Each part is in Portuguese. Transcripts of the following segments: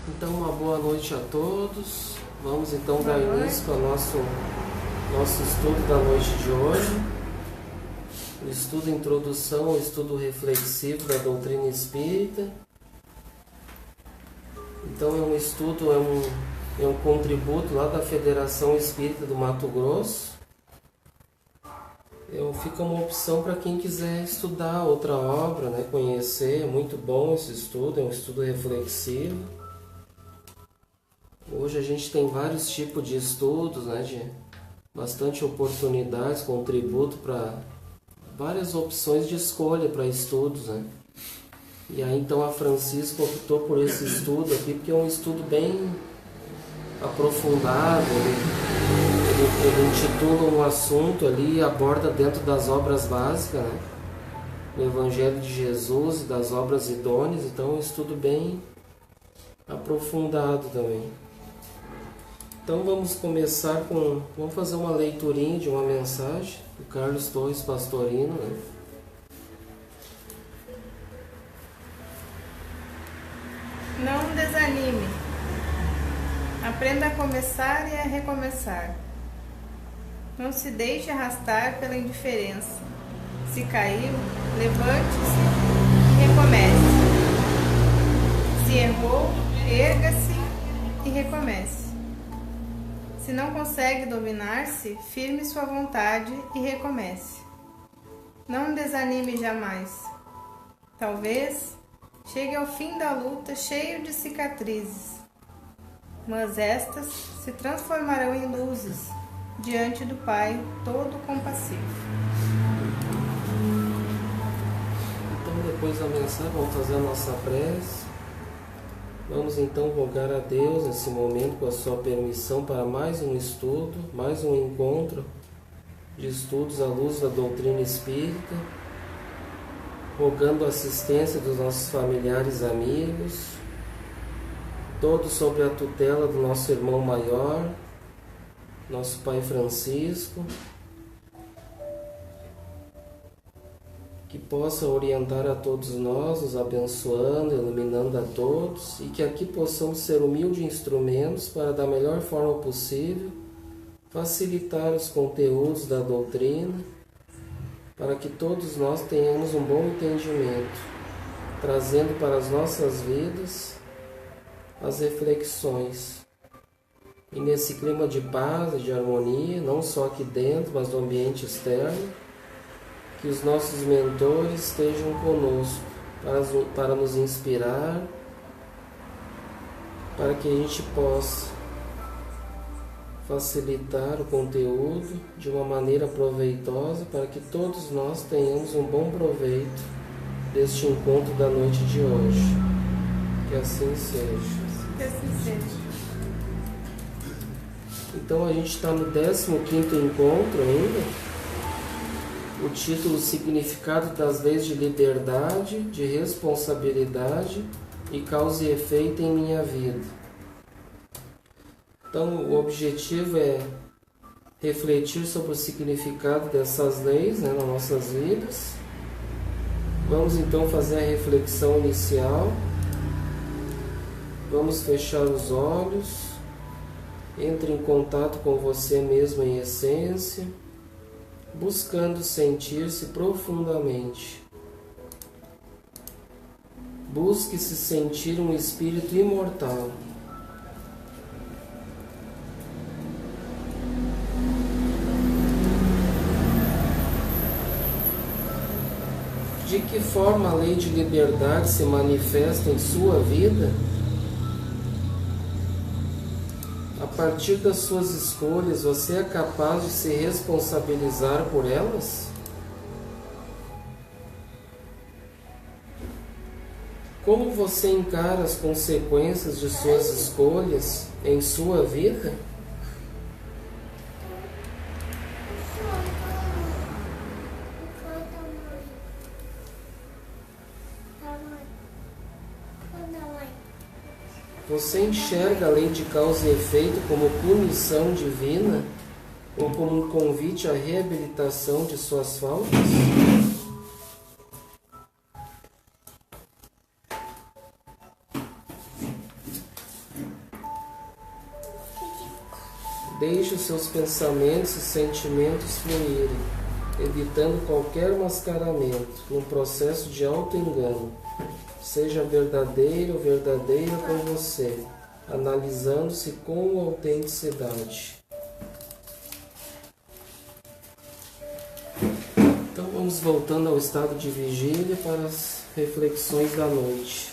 Então, uma boa noite a todos. Vamos então dar início ao nosso estudo da noite de hoje. O estudo introdução, o estudo reflexivo da doutrina espírita. Então, é um contributo lá da Federação Espírita do Mato Grosso. Fica uma opção para quem quiser estudar outra obra, né? Conhecer. É muito bom esse estudo, é um estudo reflexivo. Hoje a gente tem vários tipos de estudos, né? De bastante oportunidades, contributo para várias opções de escolha para estudos, né? E aí então a Francisca optou por esse estudo aqui, porque é um estudo bem aprofundado. Ele intitula um assunto ali, aborda dentro das obras básicas, né? O Evangelho de Jesus e das obras idôneas. Então é um estudo bem aprofundado também. Então vamos começar vamos fazer uma leiturinha de uma mensagem do Carlos Torres Pastorino, né? Não desanime. Aprenda a começar e a recomeçar. Não se deixe arrastar pela indiferença. Se caiu, levante-se e recomece. Se errou, erga-se e recomece. Se não consegue dominar-se, firme sua vontade e recomece. Não desanime jamais. Talvez chegue ao fim da luta cheio de cicatrizes, mas estas se transformarão em luzes diante do Pai todo compassivo. Então, depois da mensagem, vamos fazer a nossa prece. Vamos então rogar a Deus nesse momento, com a sua permissão, para mais um estudo, mais um encontro de estudos à luz da doutrina espírita, rogando a assistência dos nossos familiares e amigos, todos sob a tutela do nosso irmão maior, nosso Pai Francisco, que possa orientar a todos nós, nos abençoando, iluminando a todos, e que aqui possamos ser humildes instrumentos para, da melhor forma possível, facilitar os conteúdos da doutrina, para que todos nós tenhamos um bom entendimento, trazendo para as nossas vidas as reflexões. E nesse clima de paz e de harmonia, não só aqui dentro, mas no ambiente externo, que os nossos mentores estejam conosco para nos inspirar, para que a gente possa facilitar o conteúdo de uma maneira proveitosa, para que todos nós tenhamos um bom proveito deste encontro da noite de hoje. Que assim seja. Que assim seja. Então a gente está no 15º encontro ainda. O título: Significado das leis de liberdade, de responsabilidade e causa e efeito em minha vida. Então o objetivo é refletir sobre o significado dessas leis, né, nas nossas vidas. Vamos então fazer a reflexão inicial. Vamos fechar os olhos. Entre em contato com você mesmo em essência, buscando sentir-se profundamente. Busque se sentir um espírito imortal. De que forma a lei de liberdade se manifesta em sua vida? A partir das suas escolhas, você é capaz de se responsabilizar por elas? Como você encara as consequências de suas escolhas em sua vida? Você enxerga a lei de causa e efeito como punição divina ou como um convite à reabilitação de suas faltas? Deixe os seus pensamentos e sentimentos fluírem, evitando qualquer mascaramento, num processo de auto-engano. Seja verdadeiro ou verdadeira com você, analisando-se com autenticidade. Então vamos voltando ao estado de vigília para as reflexões da noite.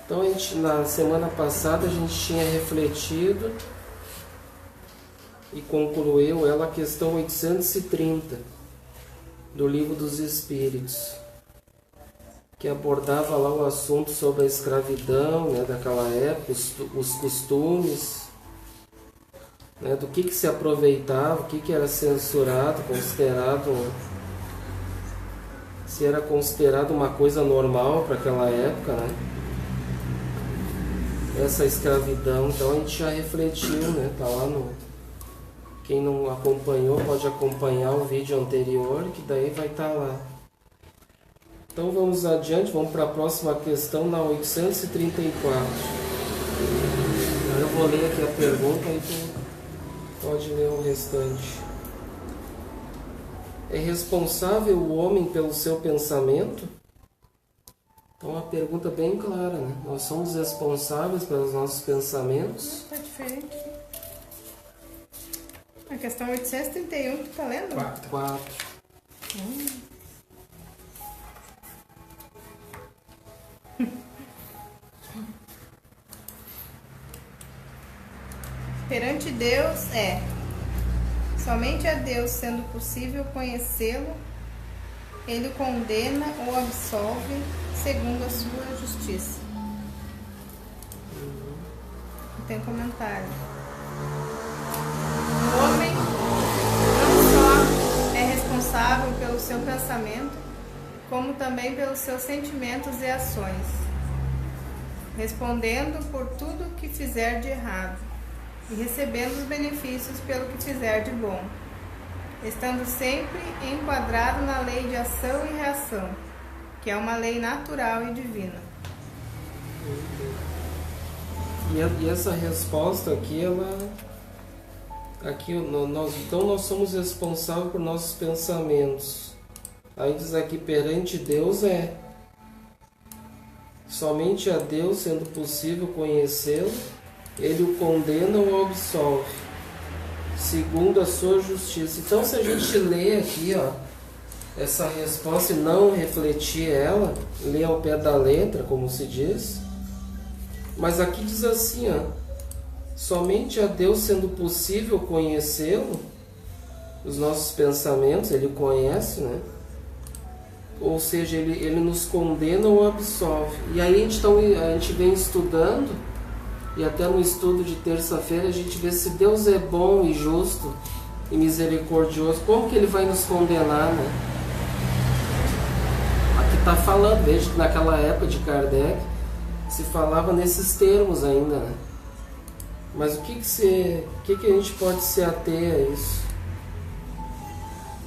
Então na semana passada a gente tinha refletido e concluiu ela a questão 830 do Livro dos Espíritos, que abordava lá o assunto sobre a escravidão, né, daquela época, os costumes, né, do que se aproveitava, o que era censurado, considerado, se era considerado uma coisa normal para aquela época, né? Essa escravidão. Então a gente já refletiu, né? Tá lá no... Quem não acompanhou pode acompanhar o vídeo anterior, que daí vai estar lá. Então vamos adiante, vamos para a próxima questão, na 834. Eu vou ler aqui a pergunta e tu pode ler o restante. É responsável o homem pelo seu pensamento? Então uma pergunta bem clara, né? Nós somos responsáveis pelos nossos pensamentos? Está diferente. A questão 831, tu tá lendo? 4. Perante Deus somente a Deus sendo possível conhecê-lo, ele condena ou absolve segundo a sua justiça. Não tem comentário. O homem não só é responsável pelo seu pensamento, como também pelos seus sentimentos e ações, respondendo por tudo que fizer de errado e recebendo os benefícios pelo que fizer de bom, estando sempre enquadrado na lei de ação e reação, que é uma lei natural e divina. E essa resposta aqui, então nós somos responsáveis por nossos pensamentos. Aí diz aqui, perante Deus somente a Deus sendo possível conhecê-lo, ele o condena ou absolve, segundo a sua justiça. Então se a gente lê aqui, essa resposta e não refletir ela, lê ao pé da letra, como se diz, mas aqui diz assim, somente a Deus sendo possível conhecê-lo, os nossos pensamentos, ele conhece, né? Ou seja, ele nos condena ou absolve. E aí a gente vem estudando, e até no estudo de terça-feira a gente vê se Deus é bom e justo e misericordioso, como que ele vai nos condenar, né? Aqui está falando, veja que naquela época de Kardec se falava nesses termos ainda, né? Mas o que a gente pode se ater a isso?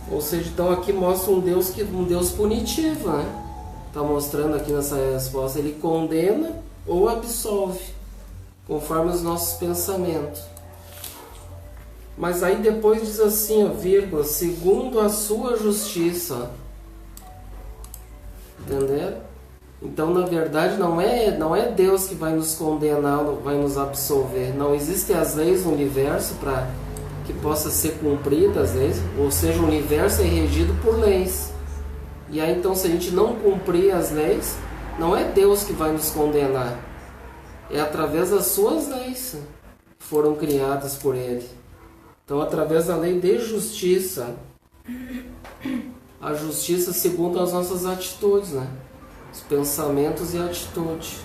Ou seja, então aqui mostra um Deus punitivo, né? Está mostrando aqui nessa resposta, ele condena ou absolve, conforme os nossos pensamentos. Mas aí depois diz assim, vírgula, segundo a sua justiça. Entenderam? Então, na verdade, não é Deus que vai nos condenar, vai nos absolver. Não existem as leis no universo para que possa ser cumprida as leis. Ou seja, o universo é regido por leis. E aí, então, se a gente não cumprir as leis, não é Deus que vai nos condenar. É através das suas leis que foram criadas por Ele. Então, através da lei de justiça. A justiça segundo as nossas atitudes, né? Os pensamentos e a atitude.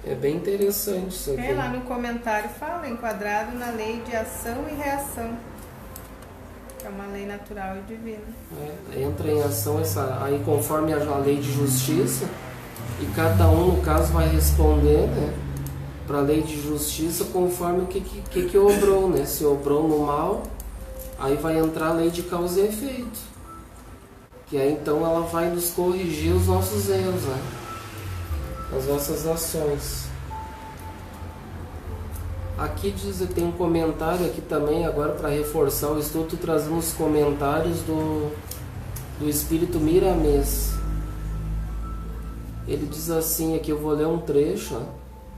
É bem interessante isso aqui. Lá no comentário fala, enquadrado na lei de ação e reação, que é uma lei natural e divina. Entra em ação aí conforme a lei de justiça, e cada um, no caso, vai responder, né, para a lei de justiça conforme o que obrou, né? Se obrou no mal, aí vai entrar a lei de causa e efeito. Que aí então ela vai nos corrigir os nossos erros, né? As nossas ações. Aqui diz, tem um comentário aqui também, agora para reforçar o estudo, trazemos comentários do Espírito Miramês. Ele diz assim, aqui eu vou ler um trecho, ó.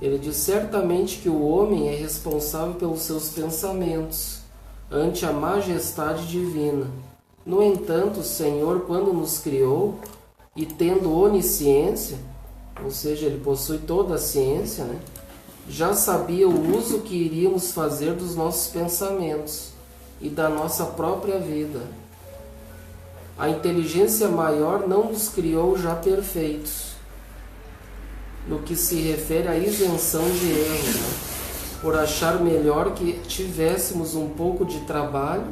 Ele diz: certamente que o homem é responsável pelos seus pensamentos ante a majestade divina. No entanto, o Senhor, quando nos criou, e tendo onisciência, ou seja, ele possui toda a ciência, né? Já sabia o uso que iríamos fazer dos nossos pensamentos e da nossa própria vida. A inteligência maior não nos criou já perfeitos, no que se refere à isenção de erro, né? Por achar melhor que tivéssemos um pouco de trabalho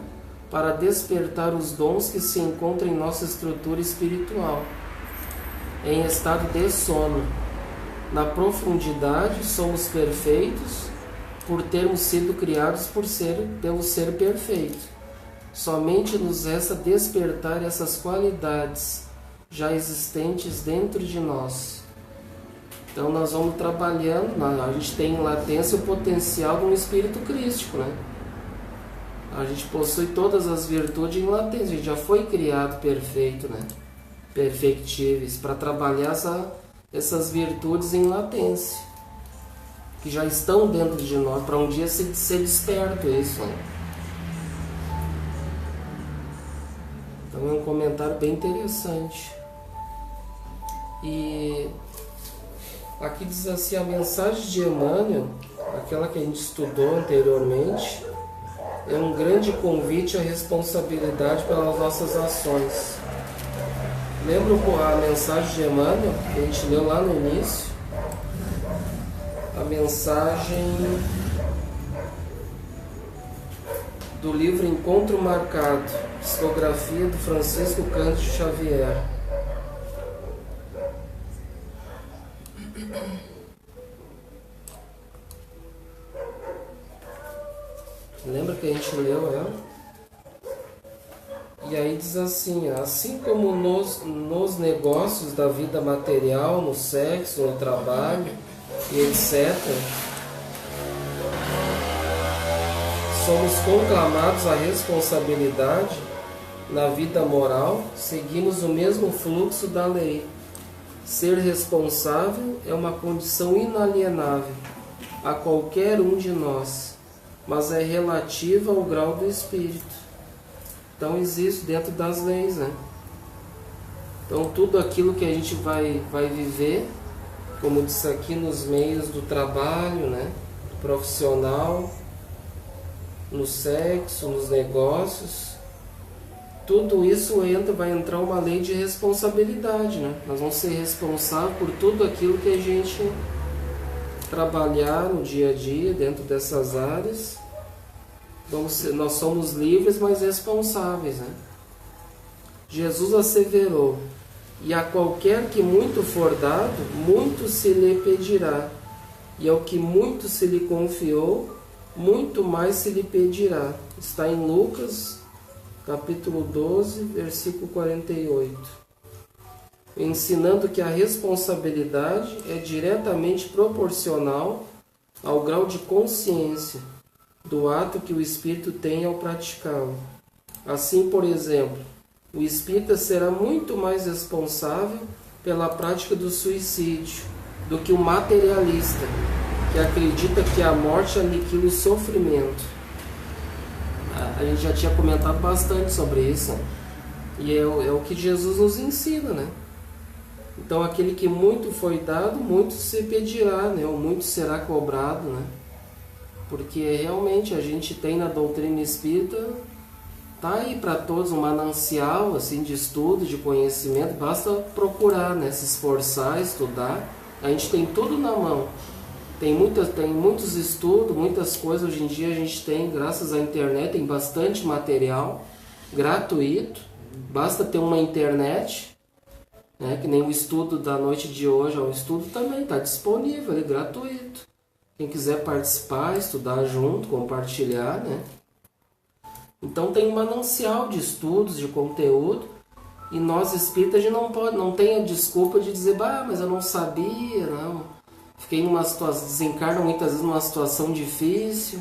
para despertar os dons que se encontram em nossa estrutura espiritual, em estado de sono. Na profundidade, somos perfeitos por termos sido criados pelo ser perfeito. Somente nos resta despertar essas qualidades já existentes dentro de nós. Então nós vamos trabalhando, a gente tem em latência o potencial de um espírito crístico, né? A gente possui todas as virtudes em latência, a gente já foi criado perfeito, né? Perfectíveis, para trabalhar essas virtudes em latência, que já estão dentro de nós, para um dia ser desperto isso, né? Então é um comentário bem interessante. E aqui diz assim, a mensagem de Emmanuel, aquela que a gente estudou anteriormente, é um grande convite à responsabilidade pelas nossas ações. Lembra a mensagem de Emmanuel, que a gente leu lá no início? A mensagem do livro Encontro Marcado, psicografia do Francisco Cândido Xavier. Lembra que a gente leu ela? E aí diz assim, assim como nos negócios da vida material, no sexo, no trabalho e etc., somos conclamados à responsabilidade, na vida moral, seguimos o mesmo fluxo da lei. Ser responsável é uma condição inalienável a qualquer um de nós, mas é relativa ao grau do espírito. Então existe dentro das leis, né? Então tudo aquilo que a gente vai viver, como disse aqui, nos meios do trabalho, né? Profissional, no sexo, nos negócios, tudo isso vai entrar uma lei de responsabilidade, né? Nós vamos ser responsáveis por tudo aquilo que a gente trabalhar no dia a dia dentro dessas áreas. Nós somos livres, mas responsáveis, né? Jesus asseverou: e a qualquer que muito for dado, muito se lhe pedirá, e ao que muito se lhe confiou, muito mais se lhe pedirá. Está em Lucas, capítulo 12, versículo 48. Ensinando que a responsabilidade é diretamente proporcional ao grau de consciência do ato que o espírito tem ao praticá-lo. Assim, por exemplo, o espírita será muito mais responsável pela prática do suicídio do que o materialista, que acredita que a morte aniquila o sofrimento. A gente já tinha comentado bastante sobre isso, né? E é o que Jesus nos ensina, né? Então, aquele que muito foi dado, muito se pedirá, né? Ou muito será cobrado, né? Porque realmente a gente tem na doutrina espírita, tá aí para todos um manancial assim, de estudo, de conhecimento, basta procurar, né? Se esforçar, estudar, a gente tem tudo na mão. Tem muitos estudos, muitas coisas hoje em dia a gente tem, graças à internet, tem bastante material gratuito, basta ter uma internet, né? Que nem o estudo da noite de hoje, o estudo também está disponível, é gratuito. Quem quiser participar, estudar junto, compartilhar, né? Então tem um manancial de estudos, de conteúdo, e nós espíritas a gente não tem a desculpa de dizer, mas eu não sabia, não. fiquei numa situação, desencarnam muitas vezes numa situação difícil.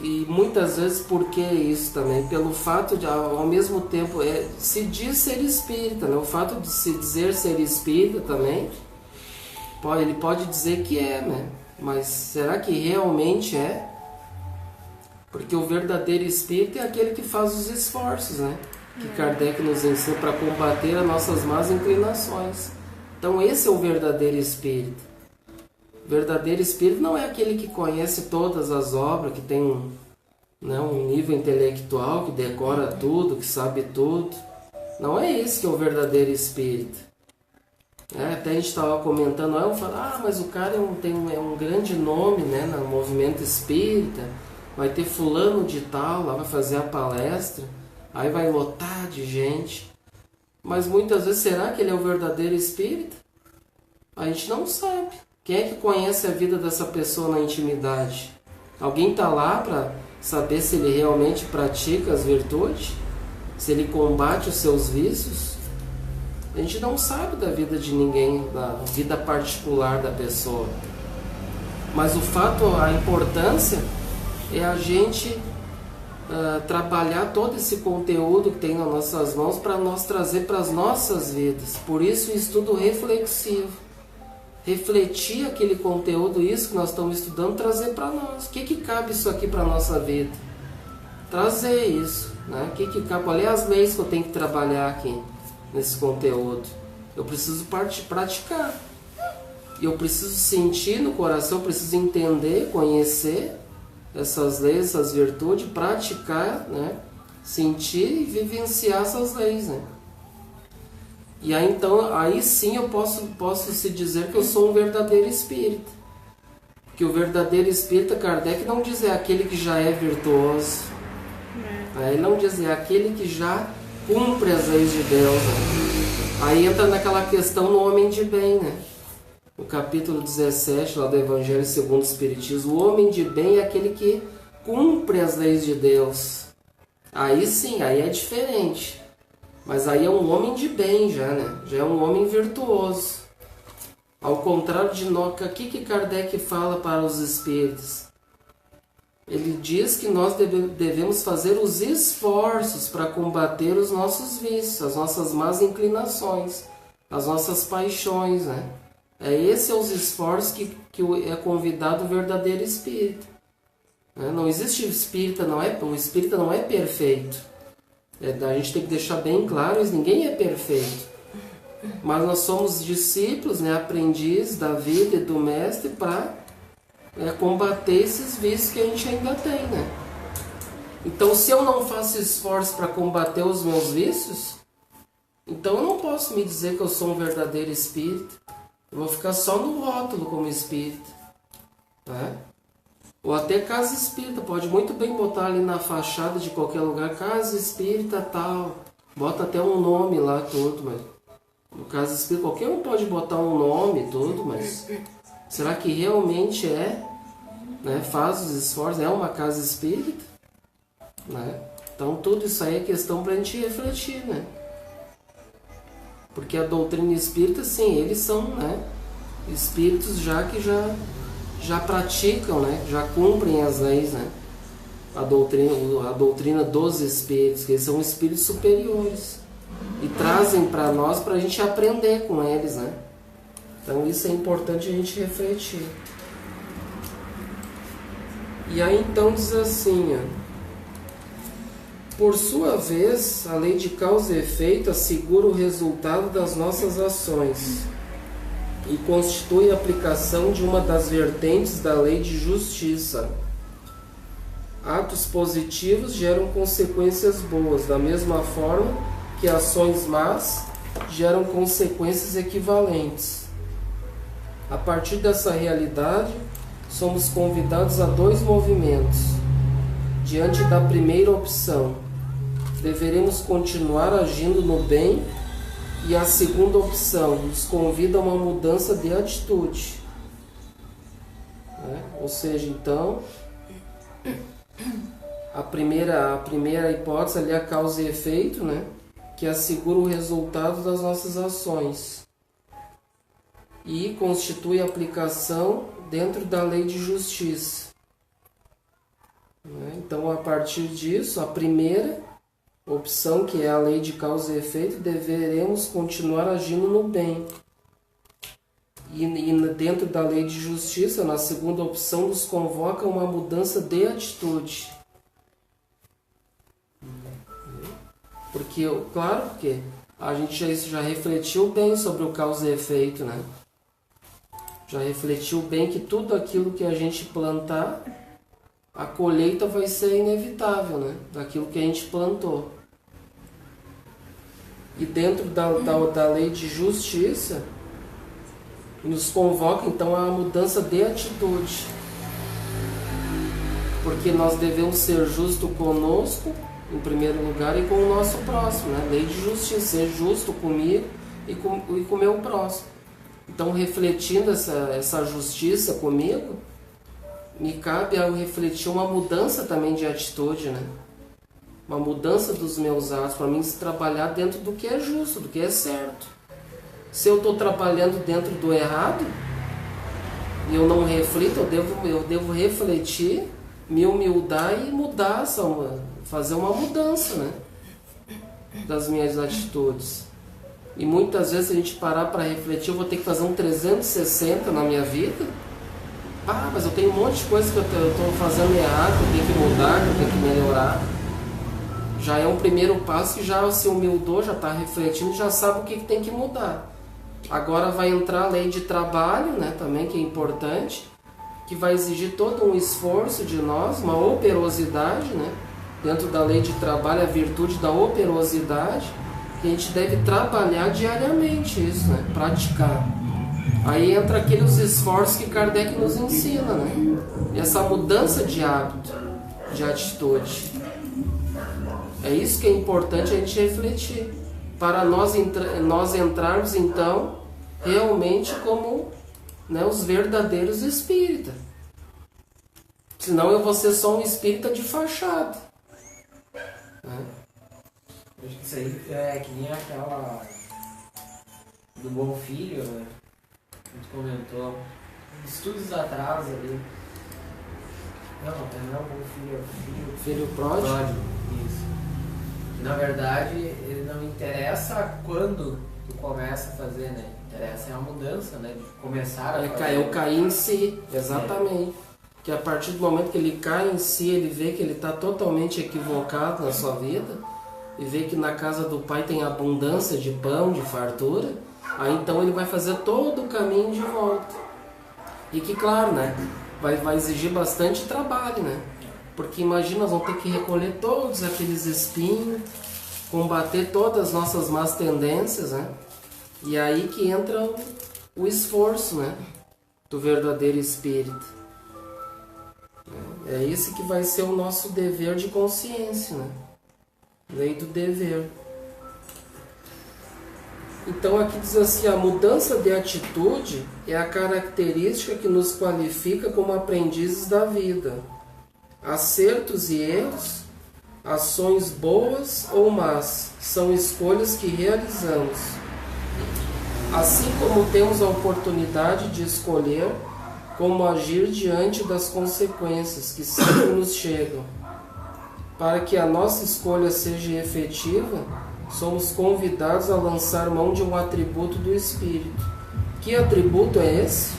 E muitas vezes por que isso também? Pelo fato de, ao mesmo tempo, se diz ser espírita, né? O fato de se dizer ser espírita também, ele pode dizer que é, né? Mas será que realmente é? Porque o verdadeiro espírita é aquele que faz os esforços, né? Que Kardec nos ensina para combater as nossas más inclinações. Então esse é o verdadeiro espírito. O verdadeiro espírito não é aquele que conhece todas as obras, que tem um nível intelectual, que decora tudo, que sabe tudo. Não é esse que é o verdadeiro espírito. Até a gente estava comentando, mas o cara tem um grande nome, né, no movimento espírita, vai ter fulano de tal, lá vai fazer a palestra, aí vai lotar de gente. Mas muitas vezes, será que ele é o verdadeiro espírita? A gente não sabe. Quem é que conhece a vida dessa pessoa na intimidade? Alguém está lá para saber se ele realmente pratica as virtudes? Se ele combate os seus vícios? A gente não sabe da vida de ninguém, da vida particular da pessoa. Mas o fato, a importância é a gente trabalhar todo esse conteúdo que tem nas nossas mãos para nós trazer para as nossas vidas. Por isso o estudo reflexivo. Refletir aquele conteúdo, isso que nós estamos estudando, trazer para nós. O que cabe isso aqui para a nossa vida? Trazer isso, né? O que cabe? Qual é as leis que eu tenho que trabalhar aqui nesse conteúdo? Eu preciso praticar. E eu preciso sentir no coração, eu preciso entender, conhecer essas leis, essas virtudes, praticar, né? Sentir e vivenciar essas leis, né? E aí então, aí sim eu posso se dizer que eu sou um verdadeiro espírita. Que o verdadeiro espírita, Kardec não diz é aquele que já é virtuoso. Ele não diz é aquele que já cumpre as leis de Deus. Né? Aí entra naquela questão no homem de bem, né? No capítulo 17 lá do Evangelho segundo o Espiritismo, o homem de bem é aquele que cumpre as leis de Deus. Aí sim, aí é diferente. Mas aí é um homem de bem já, né? Já é um homem virtuoso. Ao contrário de nós, o que Kardec fala para os espíritos? Ele diz que nós devemos fazer os esforços para combater os nossos vícios, as nossas más inclinações, as nossas paixões, né? Esse é os esforços que é convidado o verdadeiro espírito. Não existe espírita, o espírita não é perfeito. A gente tem que deixar bem claro isso, ninguém é perfeito. Mas nós somos discípulos, né, aprendizes da vida e do mestre para combater esses vícios que a gente ainda tem, né? Então, se eu não faço esforço para combater os meus vícios, então eu não posso me dizer que eu sou um verdadeiro espírita. Eu vou ficar só no rótulo como espírita, né? Ou até casa espírita, pode muito bem botar ali na fachada de qualquer lugar, casa espírita tal, bota até um nome lá tudo, mas no casa espírita qualquer um pode botar um nome e tudo, mas será que realmente né, faz os esforços, é uma casa espírita, né? Então tudo isso aí é questão para a gente refletir, né? Porque a doutrina espírita, sim, eles são, né, espíritos que já praticam, né? Já cumprem as leis, né? A doutrina dos espíritos, que eles são espíritos superiores e trazem para nós para a gente aprender com eles, né? Então isso é importante a gente refletir. E aí então diz assim, por sua vez, a lei de causa e efeito assegura o resultado das nossas ações e constitui a aplicação de uma das vertentes da lei de justiça. Atos positivos geram consequências boas, da mesma forma que ações más geram consequências equivalentes. A partir dessa realidade, somos convidados a dois movimentos. Diante da primeira opção, deveremos continuar agindo no bem, e a segunda opção nos convida a uma mudança de atitude. Ou seja, então, a primeira hipótese ali é a causa e efeito, né? Que assegura o resultado das nossas ações. e constitui aplicação dentro da lei de justiça. Então, a partir disso, a primeira opção, que é a lei de causa e efeito, deveremos continuar agindo no bem. E dentro da lei de justiça, na segunda opção, nos convoca uma mudança de atitude. Porque, claro, porque a gente já refletiu bem sobre o causa e efeito, né? Já refletiu bem que tudo aquilo que a gente plantar, a colheita vai ser inevitável, né? Daquilo que a gente plantou. E dentro da lei de justiça, nos convoca então a mudança de atitude. Porque nós devemos ser justos conosco, em primeiro lugar, e com o nosso próximo, né? Lei de justiça, ser justo comigo e com o meu próximo. Então, refletindo essa justiça comigo, me cabe ao refletir uma mudança também de atitude, né? Uma mudança dos meus atos, para mim se trabalhar dentro do que é justo, do que é certo. Se eu estou trabalhando dentro do errado e eu não reflito, eu devo refletir, me humildar e mudar, fazer uma mudança, né? Das minhas atitudes. E muitas vezes, se a gente parar para refletir, eu vou ter que fazer um 360 na minha vida. Ah, mas eu tenho um monte de coisa que eu estou fazendo errado, que eu tenho que mudar, que eu tenho que melhorar. Já é um primeiro passo que já se humildou, já está refletindo, já sabe o que tem que mudar. Agora vai entrar a lei de trabalho, né, também, que é importante, que vai exigir todo um esforço de nós, uma operosidade, né? Dentro da lei de trabalho, a virtude da operosidade, que a gente deve trabalhar diariamente isso, né? Praticar. Aí entra aqueles esforços que Kardec nos ensina, né? Essa mudança de hábito, de atitude. É isso que é importante a gente refletir, para nós entrarmos então realmente como, né, os verdadeiros espíritas. Senão eu vou ser só um espírita de fachada. Acho que isso aí é que nem aquela do Bom Filho, né? A gente comentou estudos atrás ali. Não é o Bom Filho, é o Filho pródigo. Isso. Na verdade, ele não interessa quando tu começa a fazer, né? Interessa é a mudança, né? De começar a fazer. É o cair em si, exatamente. Que a partir do momento que ele cai em si, ele vê que ele está totalmente equivocado na sua vida, e vê que na casa do Pai tem abundância de pão, de fartura, aí então ele vai fazer todo o caminho de volta. E que, claro, né? Vai exigir bastante trabalho, né? Porque imagina, nós vamos ter que recolher todos aqueles espinhos, combater todas as nossas más tendências, né? E aí que entra o esforço, né? Do verdadeiro espírito. É esse que vai ser o nosso dever de consciência, né? Lei do dever. Então aqui diz assim, a mudança de atitude é a característica que nos qualifica como aprendizes da vida. Acertos e erros, ações boas ou más, são escolhas que realizamos. Assim como temos a oportunidade de escolher como agir diante das consequências que sempre nos chegam. Para que a nossa escolha seja efetiva, somos convidados a lançar mão de um atributo do Espírito. Que atributo é esse?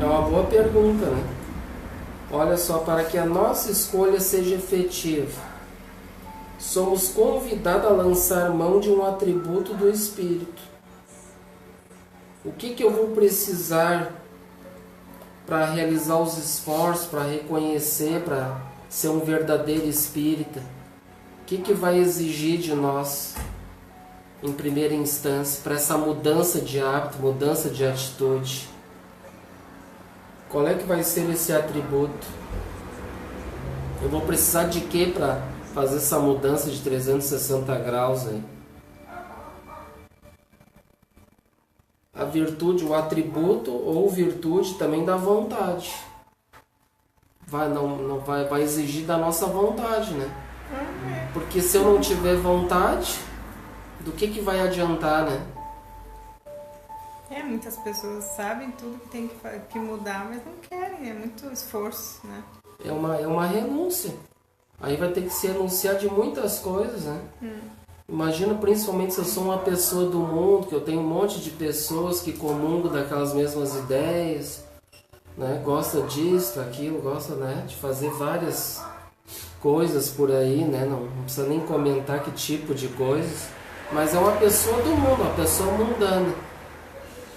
É uma boa pergunta, né? Olha só, para que a nossa escolha seja efetiva, somos convidados a lançar mão de um atributo do Espírito. O que eu vou precisar para realizar os esforços, para reconhecer, para ser um verdadeiro espírita? O que vai exigir de nós, em primeira instância, para essa mudança de hábito, mudança de atitude? Qual é que vai ser esse atributo? Eu vou precisar de quê para fazer essa mudança de 360 graus aí? A virtude, o atributo ou virtude também da vontade. Vai exigir da nossa vontade, né? Porque se eu não tiver vontade, do que vai adiantar, né? Muitas pessoas sabem tudo que tem que mudar, mas não querem, é muito esforço, né? É uma renúncia. Aí vai ter que se renunciar de muitas coisas, né? Imagina, principalmente se eu sou uma pessoa do mundo, que eu tenho um monte de pessoas que comungam daquelas mesmas ideias, né? Gosta disso, daquilo, gosta, né, de fazer várias coisas por aí, né? Não precisa nem comentar que tipo de coisas, mas é uma pessoa do mundo, uma pessoa mundana.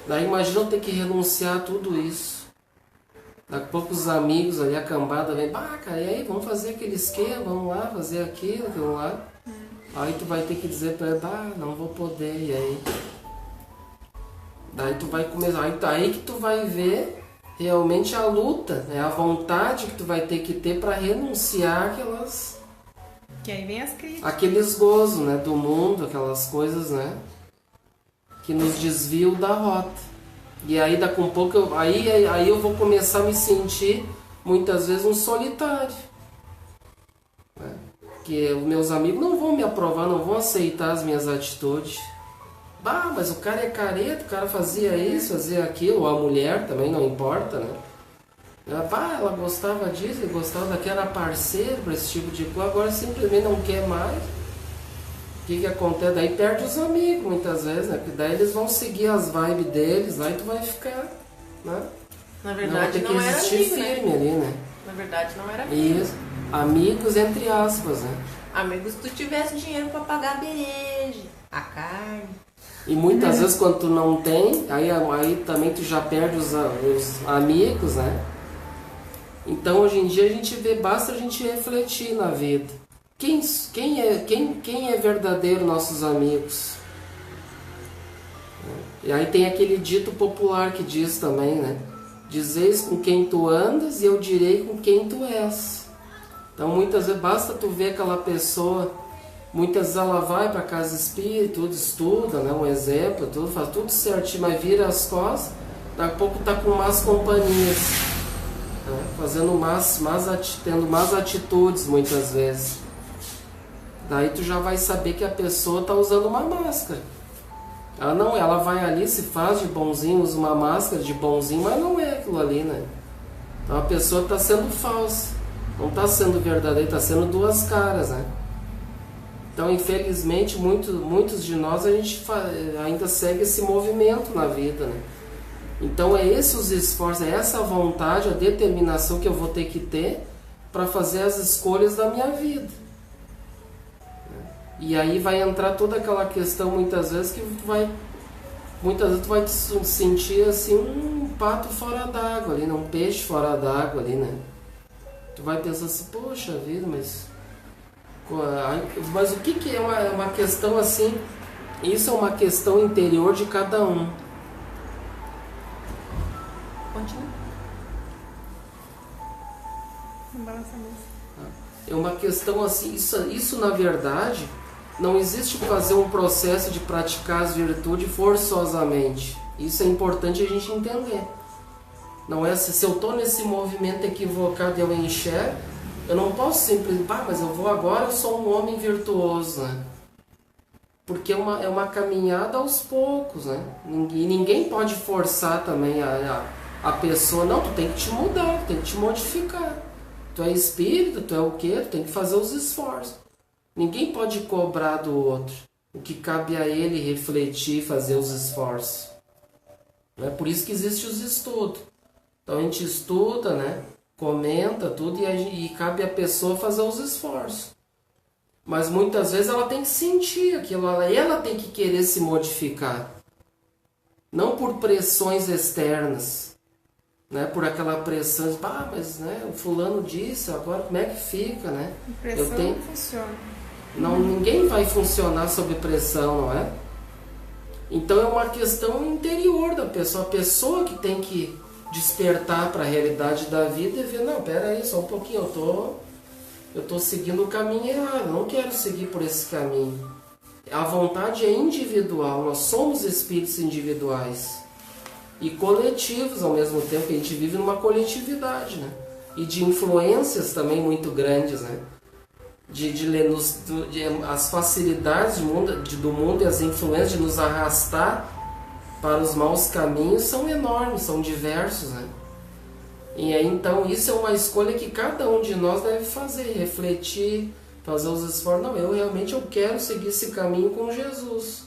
Daí imagina eu ter que renunciar a tudo isso. Daqui a pouco os amigos ali, a cambada, vem, cara, e aí, vamos fazer aquele esquema, vamos lá, fazer aquilo, vamos lá. Aí tu vai ter que dizer pra ele, não vou poder, e aí? Daí tu vai começar, aí que tu vai ver realmente a luta, né? A vontade que tu vai ter que ter para renunciar aquelas... Que aí vem as críticas. Aqueles gozos, né, do mundo, aquelas coisas, né, que nos desviam da rota. E aí daqui a pouco, aí eu vou começar a me sentir, muitas vezes, um solitário. Né? Que os meus amigos não vão me aprovar, não vão aceitar as minhas atitudes. Mas o cara é careta, o cara fazia isso, fazia aquilo, ou a mulher também, não importa, né? Ela gostava disso, ele gostava daquilo, era parceiro para esse tipo de coisa, agora simplesmente não quer mais. O que acontece? Daí perde os amigos muitas vezes, né? Porque daí eles vão seguir as vibes deles, lá e tu vai ficar, né? Na verdade não não era amigo, firme, né? Ali, né? Na verdade não era amigo. Isso. Amigos entre aspas, né? Amigos se tu tivesse dinheiro para pagar a beleza, a carne. E muitas vezes quando tu não tem, aí também tu já perde os amigos, né? Então hoje em dia a gente vê, basta a gente refletir na vida. Quem é verdadeiro nossos amigos? E aí tem aquele dito popular que diz também, né? Dizeis com quem tu andas e eu direi com quem tu és. Então muitas vezes basta tu ver aquela pessoa, muitas vezes ela vai para casa espírita, tudo estuda, né? Um exemplo, tudo, faz tudo certinho, mas vira as costas, daqui a pouco tá com más companhias, né? Fazendo tendo más atitudes muitas vezes. Daí tu já vai saber que a pessoa está usando uma máscara. Ela vai ali, se faz de bonzinho, usa uma máscara de bonzinho, mas não é aquilo ali, né? Então a pessoa está sendo falsa, não está sendo verdadeira, está sendo duas caras, né? Então infelizmente muitos de nós a gente ainda segue esse movimento na vida, né? Então é esses os esforços, é essa vontade, a determinação que eu vou ter que ter para fazer as escolhas da minha vida. E aí vai entrar toda aquela questão muitas vezes que muitas vezes tu vai te sentir assim um pato fora d'água ali, né? Um peixe fora d'água ali, né? Tu vai pensar assim, poxa vida, mas o que é uma questão assim? Isso é uma questão interior de cada um. Continua. Não balança mesmo. É uma questão assim, isso na verdade... Não existe fazer um processo de praticar as virtudes forçosamente. Isso é importante a gente entender. Não é se eu estou nesse movimento equivocado e eu enxergo, eu não posso simplesmente, mas eu vou agora, eu sou um homem virtuoso, né? Porque é uma caminhada aos poucos, né? Ninguém pode forçar também a pessoa, não, tu tem que te mudar, tu tem que te modificar. Tu é espírito, tu é o quê? Tu tem que fazer os esforços. Ninguém pode cobrar do outro. O que cabe a ele refletir, fazer os esforços. É por isso que existem os estudos. Então a gente estuda, né? Comenta tudo e cabe a pessoa fazer os esforços. Mas muitas vezes ela tem que sentir aquilo, ela tem que querer se modificar. Não por pressões externas. Né? Por aquela pressão, mas né, o fulano disse, agora como é que fica, né? Pressão não funciona. Não, ninguém vai funcionar sob pressão, não é? Então é uma questão interior da pessoa. A pessoa que tem que despertar para a realidade da vida e ver, não, pera aí, só um pouquinho, eu tô seguindo o caminho errado, não quero seguir por esse caminho. A vontade é individual, nós somos espíritos individuais e coletivos ao mesmo tempo, que a gente vive numa coletividade, né? E de influências também muito grandes, né? As facilidades do mundo e as influências de nos arrastar para os maus caminhos são enormes, são diversos, né? E aí, então, isso é uma escolha que cada um de nós deve fazer, refletir, fazer os esforços. Não, eu realmente quero seguir esse caminho com Jesus.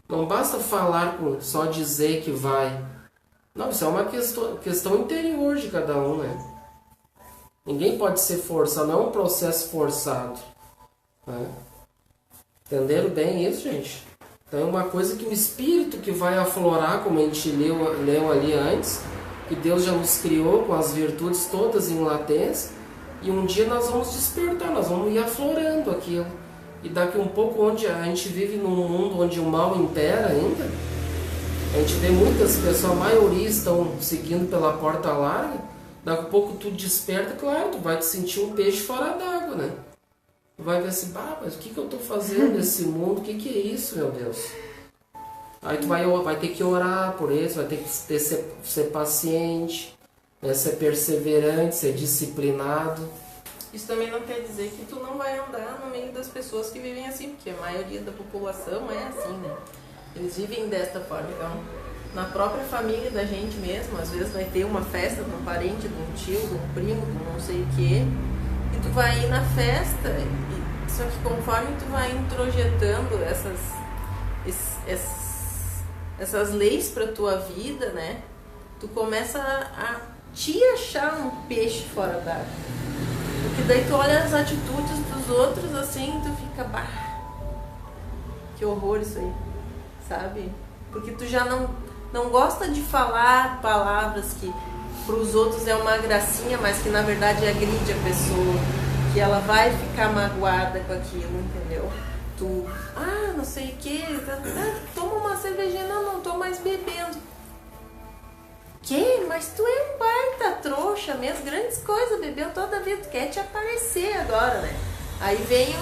Não basta falar, só dizer que vai. Não, isso é uma questão interior de cada um, né? Ninguém pode ser forçado, não é um processo forçado. Né? Entenderam bem isso, gente? Então é uma coisa que o Espírito que vai aflorar, como a gente leu ali antes, que Deus já nos criou com as virtudes todas em latência, e um dia nós vamos despertar, nós vamos ir aflorando aquilo. E daqui um pouco, onde a gente vive num mundo onde o mal impera ainda, a gente vê muitas pessoas, a maioria estão seguindo pela porta larga, daqui a pouco tu desperta, claro, tu vai te sentir um peixe fora d'água, né? Tu vai ver assim, mas o que eu estou fazendo nesse mundo? O que é isso, meu Deus? Aí tu vai ter que orar por isso, vai ter que ser paciente, né? Ser perseverante, ser disciplinado. Isso também não quer dizer que tu não vai andar no meio das pessoas que vivem assim, porque a maioria da população é assim, né? Eles vivem desta forma. Então, na própria família da gente mesmo, às vezes vai ter uma festa de um parente, de um tio, de um primo, de um não sei o quê, e tu vai ir na festa, só que conforme tu vai introjetando essas leis pra tua vida, né? Tu começa a te achar um peixe fora d'água. Porque daí tu olha as atitudes dos outros assim e tu fica, que horror isso aí, sabe? Porque tu já não gosta de falar palavras que pros outros é uma gracinha, mas que na verdade agride a pessoa, que ela vai ficar magoada com aquilo, entendeu? Tu, não sei o que, toma uma cervejinha, não tô mais bebendo. Que? Mas tu é um baita trouxa, minhas grandes coisas, bebeu toda a vida, tu quer te aparecer agora, né? Aí vem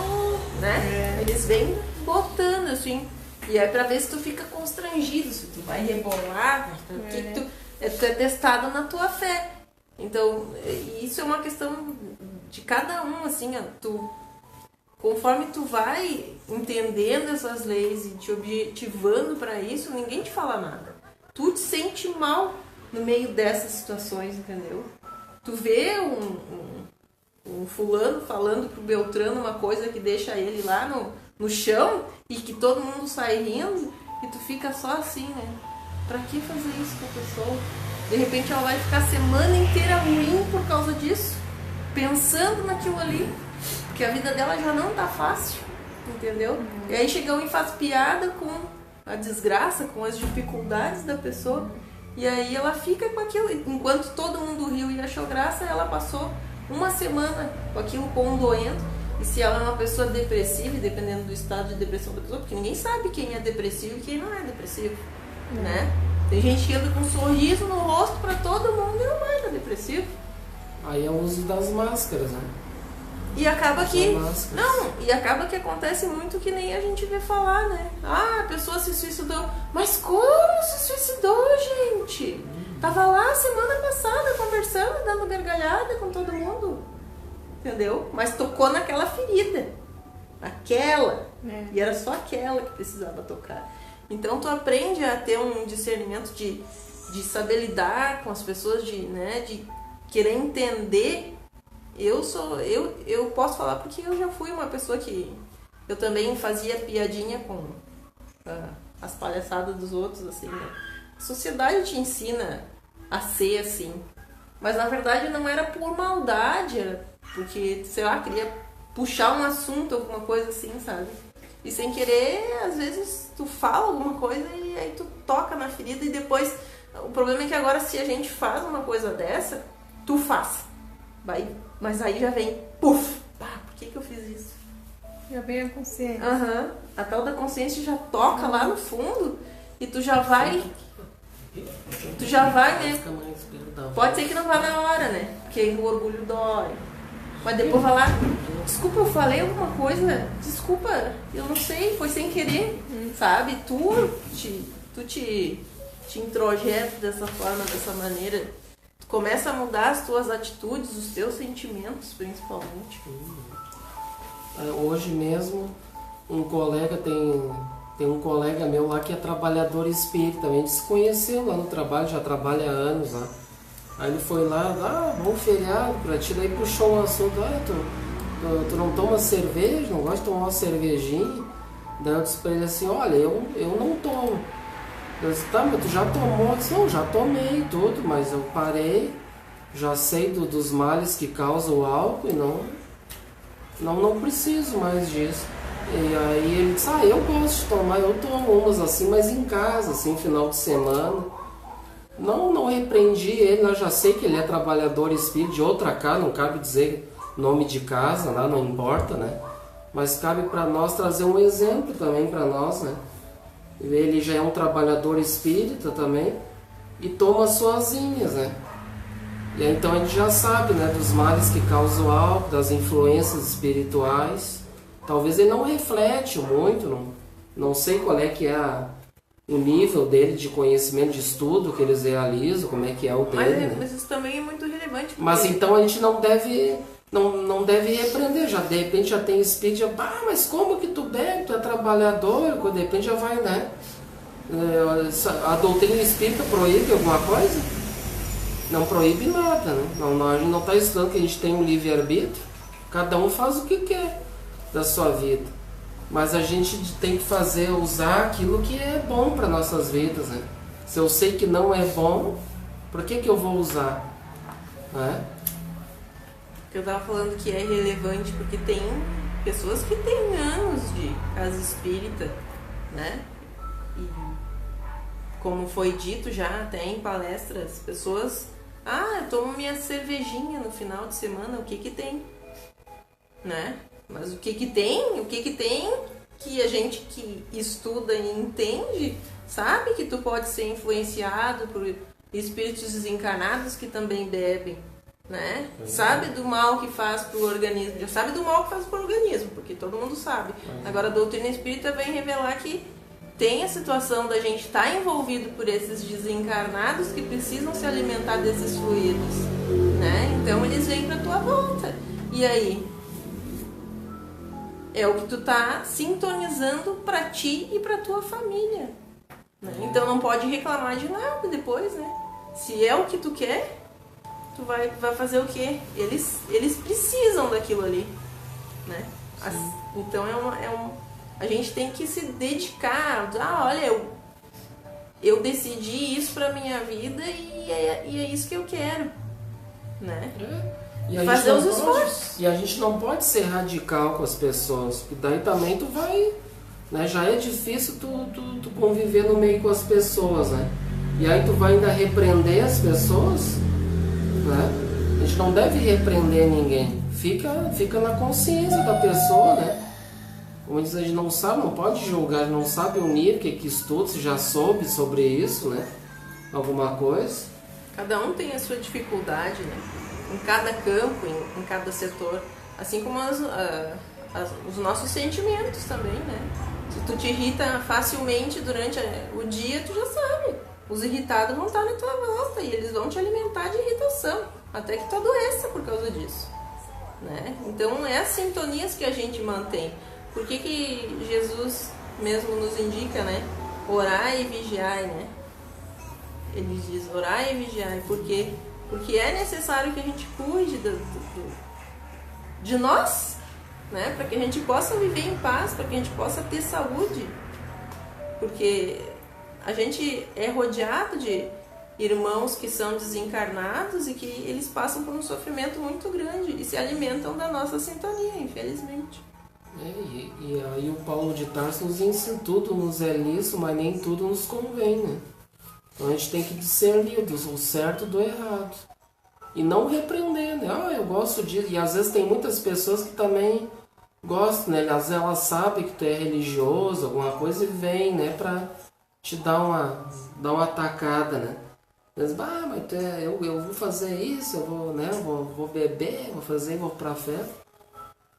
eles vêm botando assim, e é pra ver se tu fica constrangido, se tu vai rebolar, porque tu é testado na tua fé. Então, isso é uma questão de cada um, assim, conforme tu vai entendendo essas leis e te objetivando pra isso, ninguém te fala nada. Tu te sente mal no meio dessas situações, entendeu? Tu vê um fulano falando pro Beltrano uma coisa que deixa ele lá no chão e que todo mundo sai rindo e tu fica só assim, né? Pra que fazer isso com a pessoa? De repente ela vai ficar a semana inteira ruim por causa disso, pensando naquilo ali, porque a vida dela já não tá fácil, entendeu? E aí chega um e faz piada com a desgraça, com as dificuldades da pessoa. E aí ela fica com aquilo, enquanto todo mundo riu e achou graça, ela passou uma semana com aquilo condoendo. E se ela é uma pessoa depressiva, e dependendo do estado de depressão da pessoa, porque ninguém sabe quem é depressivo e quem não é depressivo, né? Tem gente que anda com um sorriso no rosto pra todo mundo e não vai estar depressivo. Aí é o uso das máscaras, né? E acaba que... e acaba que acontece muito que nem a gente vê falar, né? A pessoa se suicidou. Mas como se suicidou, gente? Tava lá semana passada conversando, dando gargalhada com todo mundo. Entendeu? Mas tocou naquela ferida. Aquela. E era só aquela que precisava tocar. Então tu aprende a ter um discernimento de saber lidar com as pessoas, de querer entender. Eu posso falar porque eu já fui uma pessoa que eu também fazia piadinha com as palhaçadas dos outros, assim, né? A sociedade te ensina a ser assim, mas na verdade não era por maldade, era porque, sei lá, queria puxar um assunto, alguma coisa assim, sabe? E sem querer, às vezes tu fala alguma coisa e aí tu toca na ferida e depois... O problema é que agora se a gente faz uma coisa dessa, tu faz. Mas aí já vem, puf! Por que eu fiz isso? Já vem a consciência. A tal da consciência já toca lá no fundo e tu já vai... né? Pode ser que não vá na hora, né? Porque o orgulho dói. Mas depois vai lá, desculpa, eu falei alguma coisa, desculpa, eu não sei, foi sem querer, sabe? Tu te introjeta dessa forma, dessa maneira. Tu começa a mudar as tuas atitudes, os teus sentimentos, principalmente. Hoje mesmo, um colega Tem um colega meu lá que é trabalhador espírita, a gente se conheceu lá no trabalho, já trabalha há anos lá. Aí ele foi lá, bom feriado pra ti, daí puxou um assunto, tu não toma cerveja, não gosta de tomar uma cervejinha? Daí eu disse pra ele assim, olha, eu não tomo. Eu disse, tá, mas tu já tomou? Eu disse, não, já tomei tudo, mas eu parei, já sei dos males que causa o álcool e não preciso mais disso. E aí ele disse, eu gosto de tomar, eu tomo umas assim, mas em casa, assim, final de semana. Não repreendi ele, eu já sei que ele é trabalhador espírita de outra casa, não cabe dizer nome de casa, lá não importa, né? Mas cabe para nós trazer um exemplo também para nós, né? Ele já é um trabalhador espírita também e toma sozinhas, né? E aí, então a gente já sabe, né, dos males que causa o álcool, das influências espirituais. Talvez ele não reflete muito, não sei qual é que é o nível dele de conhecimento, de estudo que eles realizam, como é que é o dele. Mas isso também é muito relevante. Porque... Mas então a gente não deve repreender, já de repente já tem espírito, mas como que tu bebe, tu é trabalhador, de repente já vai, né? A doutrina espírita proíbe alguma coisa? Não proíbe nada, né? A gente não está estudando que a gente tem um livre-arbítrio, cada um faz o que quer da sua vida. Mas a gente tem que usar aquilo que é bom para nossas vidas, né? Se eu sei que não é bom, por que eu vou usar? Né? Eu estava falando que é relevante porque tem pessoas que têm anos de casa espírita, né? E como foi dito já até em palestras, pessoas, eu tomo minha cervejinha no final de semana, o que tem? Né? Mas o que tem que a gente que estuda e entende, sabe que tu pode ser influenciado por espíritos desencarnados que também bebem, né? Sabe do mal que faz pro organismo, já sabe do mal que faz pro organismo, porque todo mundo sabe. Agora a doutrina espírita vem revelar que tem a situação da gente estar envolvido por esses desencarnados que precisam se alimentar desses fluidos, né? Então eles vêm pra tua volta. E aí? É o que tu tá sintonizando pra ti e pra tua família, né? Então não pode reclamar de nada depois, né? Se é o que tu quer, tu vai fazer o quê? Eles precisam daquilo ali, né? Então a gente tem que se dedicar. Olha, eu decidi isso pra minha vida e é isso que eu quero, né? Fazer os esforços. E a gente não pode ser radical com as pessoas, porque daí também tu vai, né? Já é difícil tu conviver no meio com as pessoas, né? E aí tu vai ainda repreender as pessoas, né? A gente não deve repreender ninguém. Fica na consciência da pessoa, né? Como diz, a gente não sabe, não pode julgar, a gente não sabe o nível que estuda, se já soube sobre isso, né? Alguma coisa. Cada um tem a sua dificuldade, né? Em cada campo, em cada setor, assim como os nossos sentimentos também, né? Se tu te irrita facilmente durante o dia, tu já sabe. Os irritados vão estar na tua volta e eles vão te alimentar de irritação, até que tu adoeça por causa disso, né? Então é as sintonias que a gente mantém. Por que Jesus mesmo nos indica, né? Orai e vigiai, né? Ele diz orai e vigiai, porque é necessário que a gente cuide de nós, né? Para que a gente possa viver em paz, para que a gente possa ter saúde. Porque a gente é rodeado de irmãos que são desencarnados e que eles passam por um sofrimento muito grande e se alimentam da nossa sintonia, infelizmente. E aí o Paulo de Tarso nos ensina, tudo nos é lícito, mas nem tudo nos convém, né? Então a gente tem que discernir o certo do errado. E não repreender, né? Eu gosto disso. E às vezes tem muitas pessoas que também gostam, né? Às vezes elas sabem que tu é religioso, alguma coisa, e vem, né? Pra te dar uma atacada, né? Mas, mas eu vou fazer isso, eu vou, né? Vou beber, vou pra festa.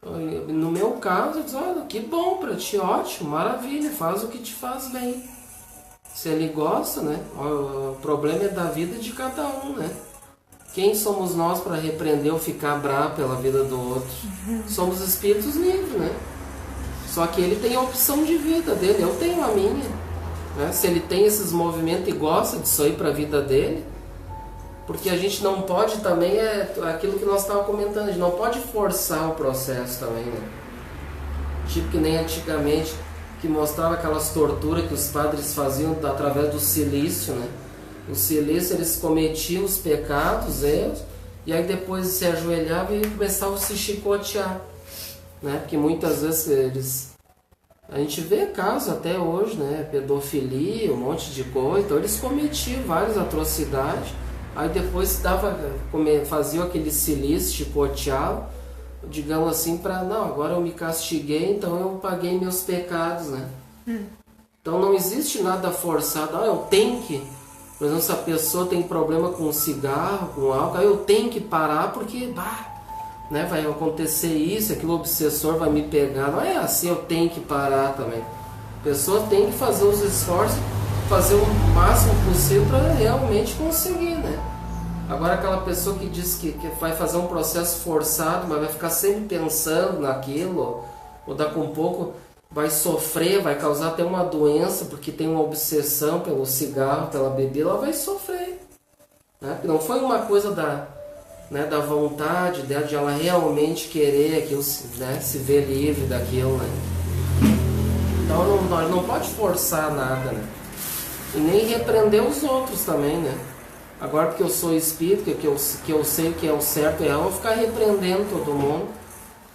No meu caso, eu digo, olha, que bom pra ti, ótimo, maravilha, faz o que te faz bem. Se ele gosta, né? O problema é da vida de cada um, né? Quem somos nós para repreender ou ficar bravo pela vida do outro? Somos espíritos livres, né? Só que ele tem a opção de vida dele, eu tenho a minha. Né? Se ele tem esses movimentos e gosta disso aí para a vida dele, porque a gente não pode também, é aquilo que nós estávamos comentando, a gente não pode forçar o processo também, né? Tipo que nem antigamente, que mostrava aquelas torturas que os padres faziam através do silício, né? O silício, eles cometiam os pecados, erros, e aí depois se ajoelhavam e começavam a se chicotear, né? Porque muitas vezes a gente vê casos até hoje, né? Pedofilia, um monte de coisa, então eles cometiam várias atrocidades, aí depois faziam aquele silício, chicoteavam, digamos assim, para não, agora eu me castiguei, então eu paguei meus pecados, né? Então não existe nada forçado, eu tenho que, por exemplo, se a pessoa tem problema com cigarro, com álcool, eu tenho que parar porque né, vai acontecer isso, aquele obsessor vai me pegar, não é assim, eu tenho que parar também. A pessoa tem que fazer os esforços, fazer o máximo possível para realmente conseguir, né? Agora aquela pessoa que diz que vai fazer um processo forçado, mas vai ficar sempre pensando naquilo, ou daqui a um pouco vai sofrer, vai causar até uma doença, porque tem uma obsessão pelo cigarro, pela bebida, ela vai sofrer. Né? Não foi uma coisa da vontade dela, de ela realmente querer aquilo, né? Se ver livre daquilo. Né? Então não pode forçar nada, né? E nem repreender os outros também, né? Agora porque eu sou espírita, que eu sei que é o certo e é, eu vou ficar repreendendo todo mundo.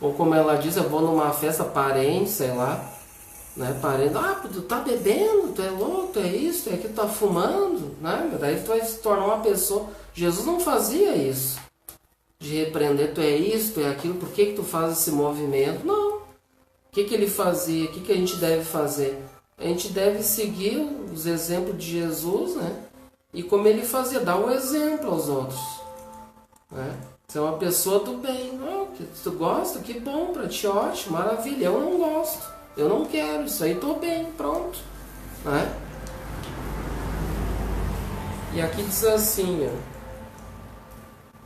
Ou como ela diz, eu vou numa festa parente, sei lá, né? Parente, tu tá bebendo, tu é louco, tu é isso, tu é aquilo, tu tá fumando, né? Daí tu vai se tornar uma pessoa. Jesus não fazia isso, de repreender, tu é isso, tu é aquilo, por que tu faz esse movimento? Não. O que ele fazia? O que a gente deve fazer? A gente deve seguir os exemplos de Jesus, né? E como ele fazia, dar um exemplo aos outros. Né? Você é uma pessoa do bem. Não, que tu gosta, que bom, pra ti, ótimo, maravilha. Eu não gosto, eu não quero, isso aí tô bem, pronto. Né? E aqui diz assim, ó.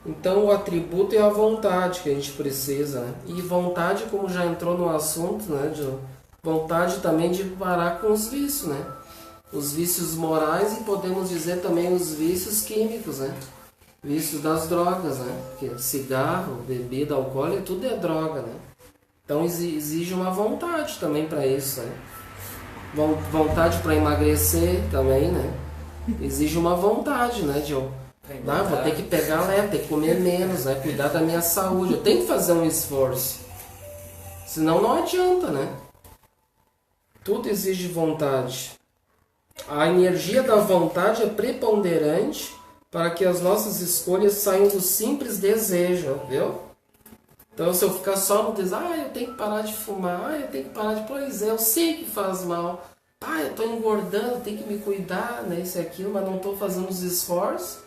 Então o atributo é a vontade que a gente precisa. Né? E vontade, como já entrou no assunto, né? De vontade também de parar com os vícios, né? Os vícios morais e podemos dizer também os vícios químicos, né? Vícios das drogas, né? Porque cigarro, bebida, álcool, tudo é droga, né? Então exige uma vontade também para isso, né? Vontade para emagrecer também, né? Exige uma vontade, né? Vou ter que pegar leve, ter que comer menos, né? Cuidar da minha saúde, eu tenho que fazer um esforço. Senão não adianta, né? Tudo exige vontade. A energia da vontade é preponderante para que as nossas escolhas saiam do simples desejo, viu? Então se eu ficar só no desejo, eu tenho que parar de fumar, eu tenho que parar de... Pois é, eu sei que faz mal. Eu estou engordando, tenho que me cuidar, né? Isso e aquilo, mas não estou fazendo os esforços.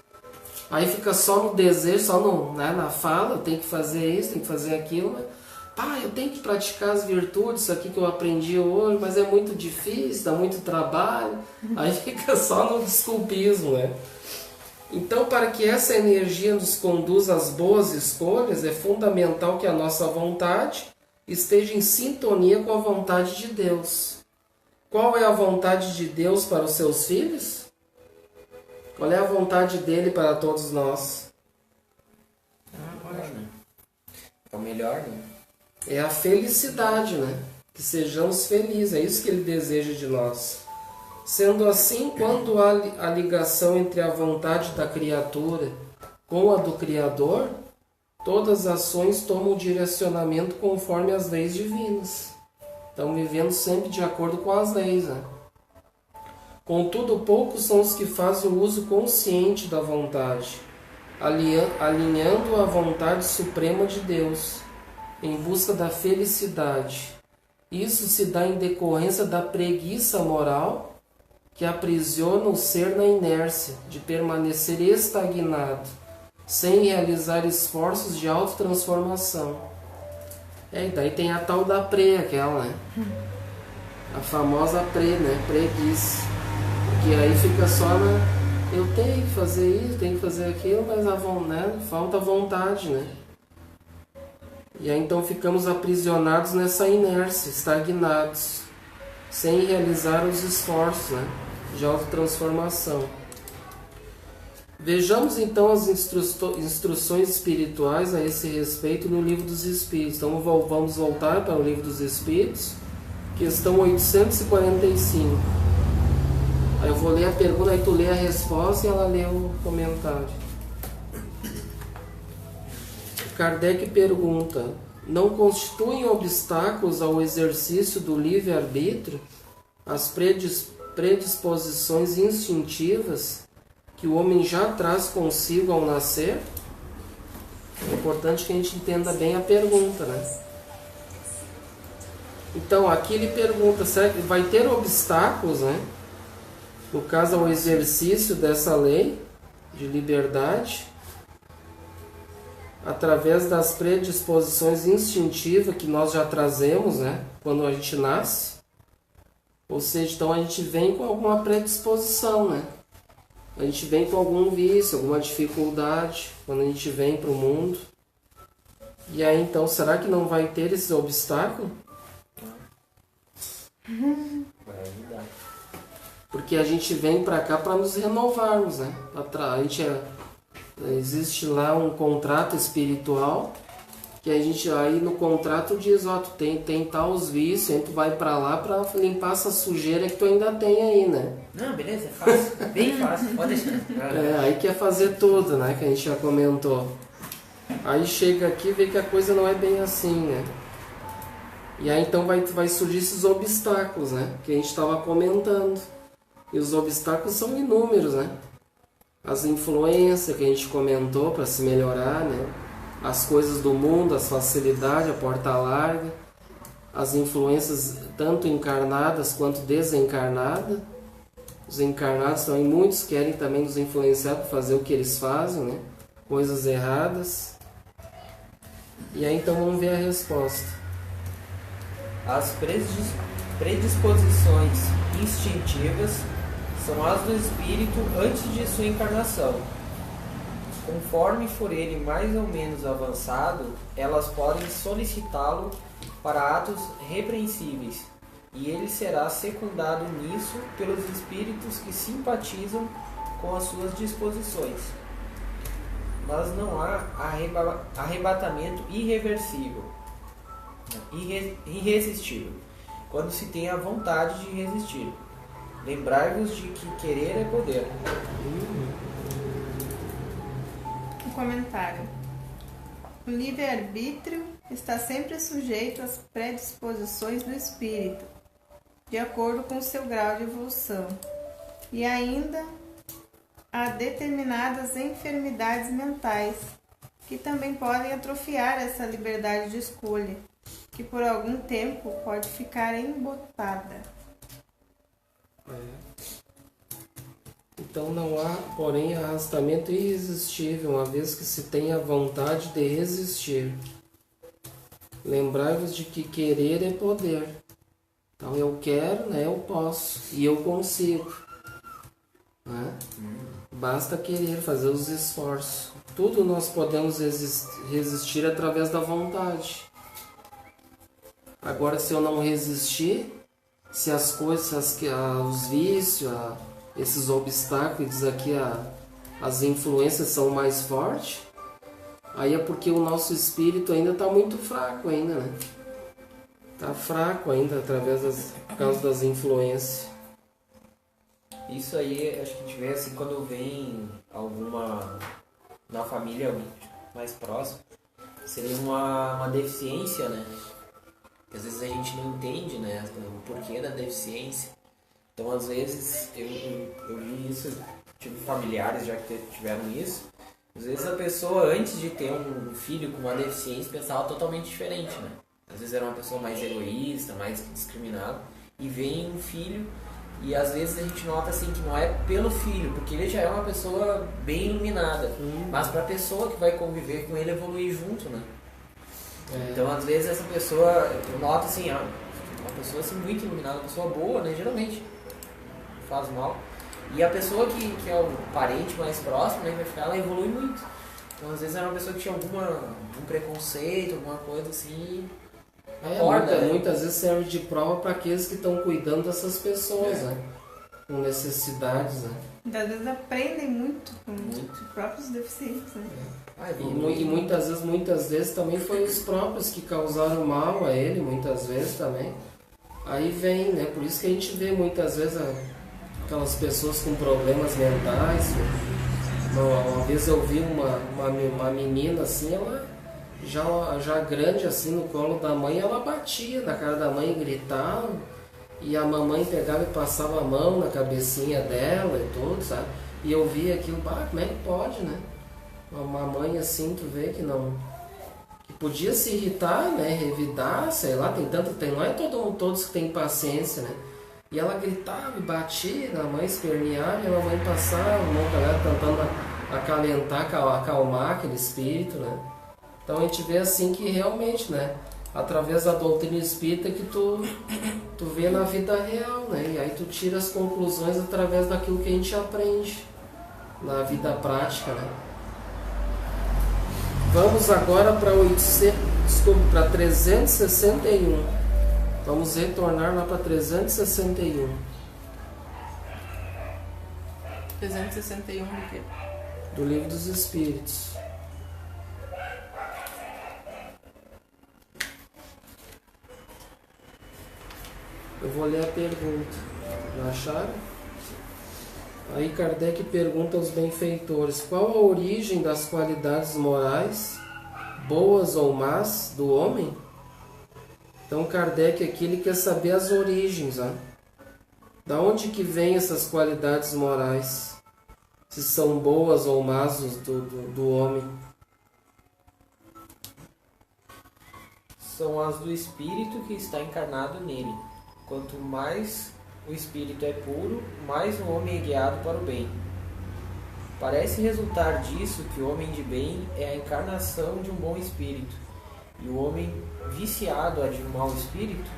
Aí fica só no desejo, só na fala, eu tenho que fazer isso, tenho que fazer aquilo, mas... eu tenho que praticar as virtudes, isso aqui que eu aprendi hoje, mas é muito difícil, dá muito trabalho. Aí fica só no desculpismo, né? Então, para que essa energia nos conduza às boas escolhas, é fundamental que a nossa vontade esteja em sintonia com a vontade de Deus. Qual é a vontade de Deus para os seus filhos? Qual é a vontade dele para todos nós? É o melhor, né? É a felicidade, né? Que sejamos felizes, é isso que ele deseja de nós. Sendo assim, quando há a ligação entre a vontade da criatura com a do Criador, todas as ações tomam direcionamento conforme as leis divinas. Estão vivendo sempre de acordo com as leis, né? Contudo, poucos são os que fazem o uso consciente da vontade, alinhando a vontade suprema de Deus, em busca da felicidade. Isso se dá em decorrência da preguiça moral que aprisiona o ser na inércia de permanecer estagnado, sem realizar esforços de autotransformação. E daí tem a tal da aquela, né? A famosa né? Preguiça. Porque aí fica só eu tenho que fazer isso, tenho que fazer aquilo, mas falta vontade, né? E aí então ficamos aprisionados nessa inércia, estagnados, sem realizar os esforços, né, de autotransformação. Vejamos então as instruções espirituais a esse respeito no Livro dos Espíritos. Então vamos voltar para o Livro dos Espíritos, questão 845. Aí eu vou ler a pergunta, aí tu lê a resposta e ela lê o comentário. Kardec pergunta: não constituem obstáculos ao exercício do livre-arbítrio as predisposições instintivas que o homem já traz consigo ao nascer? É importante que a gente entenda bem a pergunta, né? Então, aqui ele pergunta, será que vai ter obstáculos, né? No caso, ao exercício dessa lei de liberdade, através das predisposições instintivas que nós já trazemos, né? Quando a gente nasce. Ou seja, então a gente vem com alguma predisposição, né? A gente vem com algum vício, alguma dificuldade, quando a gente vem para o mundo. E aí, então, será que não vai ter esse obstáculo? Vai ajudar. Porque a gente vem para cá para nos renovarmos, né? Existe lá um contrato espiritual, que a gente aí no contrato diz, ó, tu tem tais vícios, aí tu vai para lá para limpar essa sujeira que tu ainda tem aí, né? Não, beleza, é fácil, bem fácil, pode deixar. Aí quer fazer tudo, né? Que a gente já comentou. Aí chega aqui e vê que a coisa não é bem assim, né? E aí então vai surgir esses obstáculos, né? Que a gente estava comentando. E os obstáculos são inúmeros, né? As influências que a gente comentou para se melhorar, né? As coisas do mundo, as facilidades, a porta larga, as influências tanto encarnadas quanto desencarnadas. Os encarnados também, muitos querem também nos influenciar para fazer o que eles fazem, né? Coisas erradas. E aí então vamos ver a resposta. As predisposições instintivas são as do espírito antes de sua encarnação. Conforme for ele mais ou menos avançado, elas podem solicitá-lo para atos repreensíveis, e ele será secundado nisso pelos espíritos que simpatizam com as suas disposições. Mas não há arrebatamento irreversível, irresistível, quando se tem a vontade de resistir. Lembrai-vos de que querer é poder. Comentário. O livre-arbítrio está sempre sujeito às predisposições do espírito, de acordo com o seu grau de evolução, e ainda a determinadas enfermidades mentais, que também podem atrofiar essa liberdade de escolha, que por algum tempo pode ficar embotada. Então não há, porém, arrastamento irresistível, uma vez que se tem a vontade de resistir. Lembrai-vos de que querer é poder. Então eu quero, né, eu posso e eu consigo. Né? Basta querer, fazer os esforços. Tudo nós podemos resistir através da vontade. Agora, se eu não resistir, se as coisas, os vícios, esses obstáculos aqui, as influências são mais fortes, aí é porque o nosso espírito ainda está muito fraco ainda, né? Está fraco ainda por causa das influências. Isso aí, acho que a gente vê assim, quando vem alguma na família mais próxima, seria uma deficiência, né? Que às vezes a gente não entende, né, o porquê da deficiência. Então, às vezes, eu vi isso, tive familiares já que tiveram isso. Às vezes a pessoa, antes de ter um filho com uma deficiência, pensava totalmente diferente, né? Às vezes era uma pessoa mais egoísta, mais discriminada, e vem um filho, e às vezes a gente nota assim que não é pelo filho, porque ele já é uma pessoa bem iluminada, mas para a pessoa que vai conviver com ele evoluir junto, né? Então, às vezes essa pessoa, eu noto assim, uma pessoa assim muito iluminada, uma pessoa boa, né, geralmente faz mal, e a pessoa que é o parente mais próximo, né, vai ficar, ela evolui muito. Então, às vezes era uma pessoa que tinha algum preconceito, alguma coisa assim. Muitas vezes serve de prova para aqueles que estão cuidando dessas pessoas, né? Com necessidades, né? Às vezes aprendem muito com os próprios deficientes, né? E muitas vezes também foi os próprios que causaram mal a ele, muitas vezes também. Aí vem, né? Por isso que a gente vê muitas vezes aquelas pessoas com problemas mentais. Uma vez eu vi uma menina assim, ela já grande assim no colo da mãe, ela batia na cara da mãe, gritava, e a mamãe pegava e passava a mão na cabecinha dela e tudo, sabe? E eu vi aquilo, como é que pode, né? Uma mãe assim, tu vê que não... que podia se irritar, né? Revidar, sei lá, não é todos que têm paciência, né? E ela gritava e batia na mãe, esperneava, e a mamãe passava a mão pra ela, tentando acalentar, acalmar aquele espírito, né? Então a gente vê assim que realmente, né? Através da doutrina espírita que tu vê na vida real, né? E aí tu tira as conclusões através daquilo que a gente aprende na vida prática, né? Vamos agora para 361. Vamos retornar lá para 361. 361 do quê? Do Livro dos Espíritos. Eu vou ler a pergunta. Já acharam? Aí Kardec pergunta aos benfeitores: qual a origem das qualidades morais, boas ou más, do homem? Então Kardec aqui ele quer saber as origens, ó. Da onde que vêm essas qualidades morais? Se são boas ou más do homem? São as do espírito que está encarnado nele. Quanto mais o espírito é puro, mais o homem é guiado para o bem. Parece resultar disso que o homem de bem é a encarnação de um bom espírito, e o homem viciado a de um mau espírito?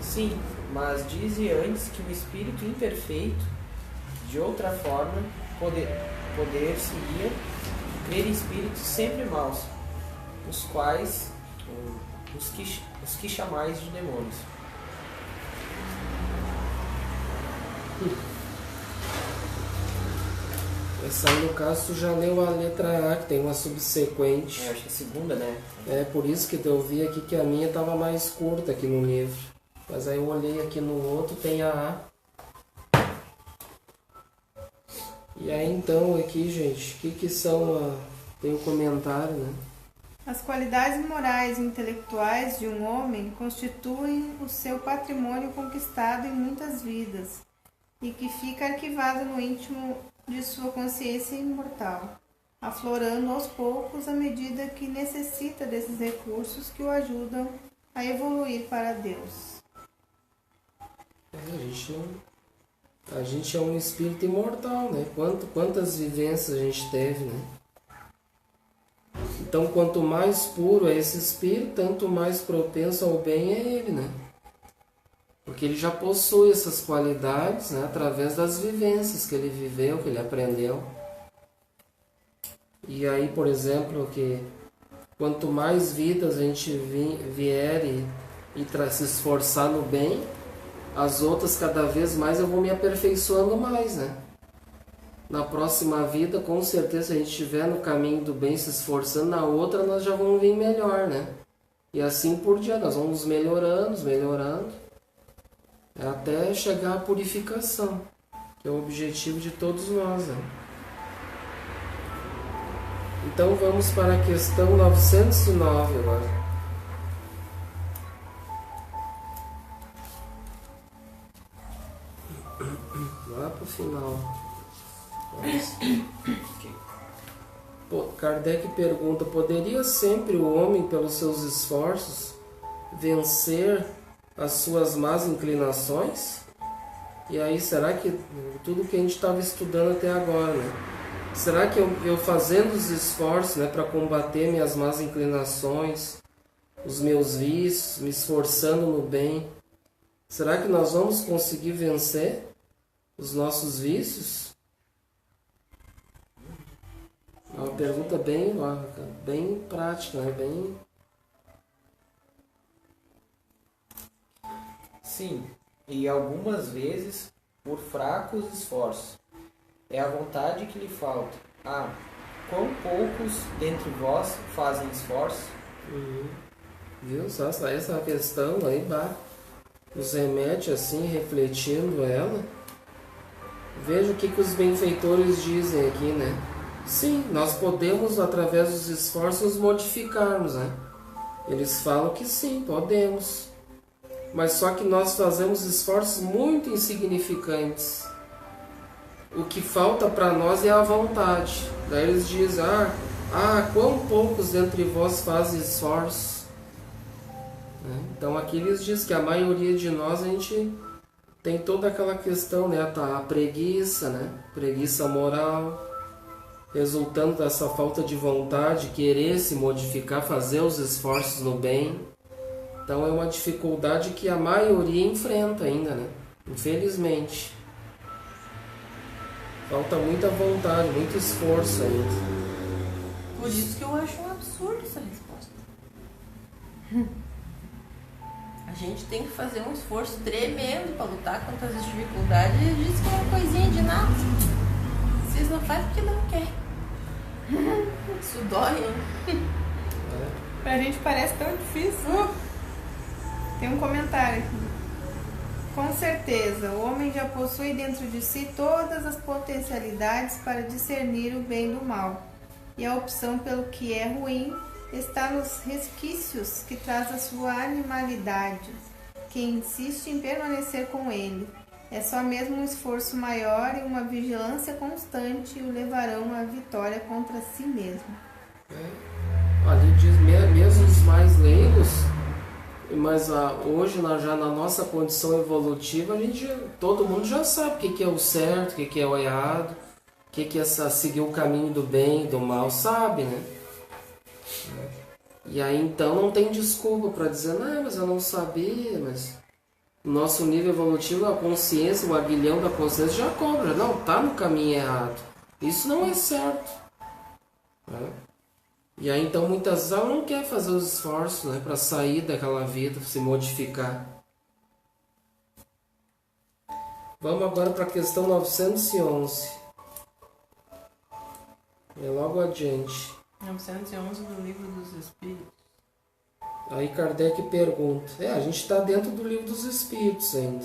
Sim, mas dize antes que o espírito imperfeito, de outra forma, poder-se-ia crer em espíritos sempre maus, os quais os que chamais de demônios. Essa aí, no caso, tu já leu a letra A, que tem uma subsequente. Acho que é a segunda, né? É por isso que eu vi aqui que a minha estava mais curta aqui no livro. Mas aí eu olhei aqui no outro, tem a A. E aí então aqui, gente, o que são tem um comentário, né? As qualidades morais e intelectuais de um homem constituem o seu patrimônio conquistado em muitas vidas e que fica arquivado no íntimo de sua consciência imortal, aflorando aos poucos à medida que necessita desses recursos que o ajudam a evoluir para Deus. A gente é um espírito imortal, né? Quantas vivências a gente teve, né? Então, quanto mais puro é esse espírito, tanto mais propenso ao bem é ele, né? Porque ele já possui essas qualidades, né? Através das vivências que ele viveu, que ele aprendeu. E aí, por exemplo, que quanto mais vidas a gente vier e se esforçar no bem, as outras cada vez mais eu vou me aperfeiçoando mais, né? Na próxima vida, com certeza, se a gente estiver no caminho do bem, se esforçando, na outra nós já vamos vir melhor, né? E assim por diante, nós vamos melhorando, até chegar à purificação, que é o objetivo de todos nós, né? Então vamos para a questão 909 agora. Lá para o final. Kardec pergunta: poderia sempre o homem, pelos seus esforços, vencer as suas más inclinações? E aí, será que tudo que a gente estava estudando até agora, né? Será que eu fazendo os esforços, né, para combater minhas más inclinações, os meus vícios, me esforçando no bem, será que nós vamos conseguir vencer os nossos vícios? pergunta bem prática, né? Bem... Sim, e algumas vezes por fracos esforços. É a vontade que lhe falta. Ah, quão poucos dentre vós fazem esforço? Viu? Só essa questão aí, nos remete assim, refletindo ela. Veja o que os benfeitores dizem aqui, né? Sim, nós podemos, através dos esforços, modificarmos, né? Eles falam que sim, podemos. Mas só que nós fazemos esforços muito insignificantes. O que falta para nós é a vontade. Daí eles dizem, quão poucos dentre vós fazem esforços. Então aqui eles dizem que a maioria de nós, a gente tem toda aquela questão, né? A preguiça, né? Preguiça moral, resultando dessa falta de vontade, querer se modificar, fazer os esforços no bem. Então é uma dificuldade que a maioria enfrenta ainda, né? Infelizmente. Falta muita vontade, muito esforço ainda. Por isso que eu acho um absurdo essa resposta. A gente tem que fazer um esforço tremendo para lutar contra as dificuldades e diz que é uma coisinha de nada. Vocês não fazem porque não quer. Isso dói, hein? Pra gente parece tão difícil. Tem um comentário aqui. Com certeza, o homem já possui dentro de si todas as potencialidades para discernir o bem do mal. E a opção pelo que é ruim está nos resquícios que traz a sua animalidade, que insiste em permanecer com ele. É só mesmo um esforço maior e uma vigilância constante o levarão à vitória contra si mesmo. Ali diz, mesmo os mais leigos, mas hoje já na nossa condição evolutiva, todo mundo já sabe o que é o certo, o que é o errado, o que é seguir o caminho do bem e do mal, sabe, né? E aí então não tem desculpa para dizer, não, mas eu não sabia, mas o nosso nível evolutivo, a consciência, o aguilhão da consciência já cobra, não, tá no caminho errado, isso não é certo, né? E aí então muitas vezes ela não quer fazer os esforços, né, para sair daquela vida, se modificar. Vamos agora para a questão 911. É logo adiante. 911 do Livro dos Espíritos. Aí Kardec pergunta, a gente está dentro do Livro dos Espíritos ainda.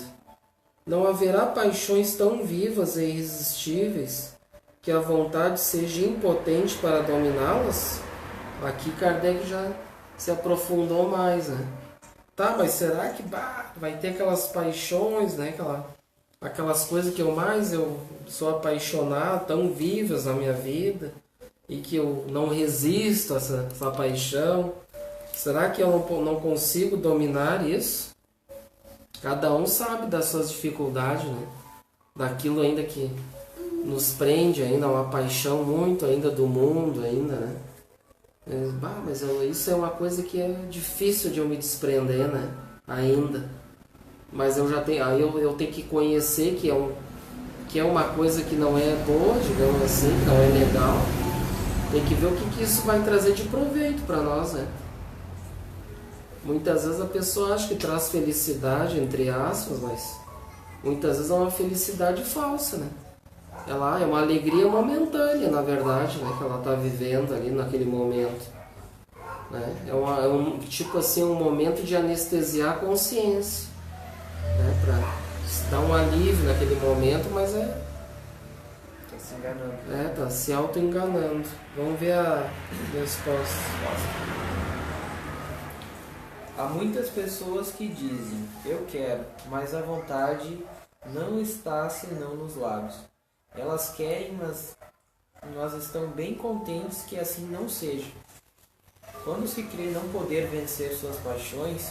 Não haverá paixões tão vivas e irresistíveis que a vontade seja impotente para dominá-las? Aqui Kardec já se aprofundou mais, né? Tá, mas será que vai ter aquelas paixões, né? Aquelas coisas que eu sou apaixonado, tão vivas na minha vida, e que eu não resisto a essa paixão? Será que eu não consigo dominar isso? Cada um sabe das suas dificuldades, né? Daquilo ainda que nos prende ainda, uma paixão muito ainda do mundo ainda, né? Mas isso é uma coisa que é difícil de eu me desprender, né? Ainda. Mas eu já tenho, aí eu tenho que conhecer que é uma coisa que não é boa, digamos assim, que não é legal. Tem que ver o que isso vai trazer de proveito para nós, né? Muitas vezes a pessoa acha que traz felicidade, entre aspas, mas muitas vezes é uma felicidade falsa, né? Ela é uma alegria momentânea, na verdade, né, que ela está vivendo ali naquele momento, né? É um tipo assim, um momento de anestesiar a consciência, né, para dar um alívio naquele momento, mas Está se enganando. Está se auto-enganando. Vamos ver a resposta. Há muitas pessoas que dizem, eu quero, mas a vontade não está senão nos lábios. Elas querem, mas nós estão bem contentes que assim não seja. Quando se crê não poder vencer suas paixões,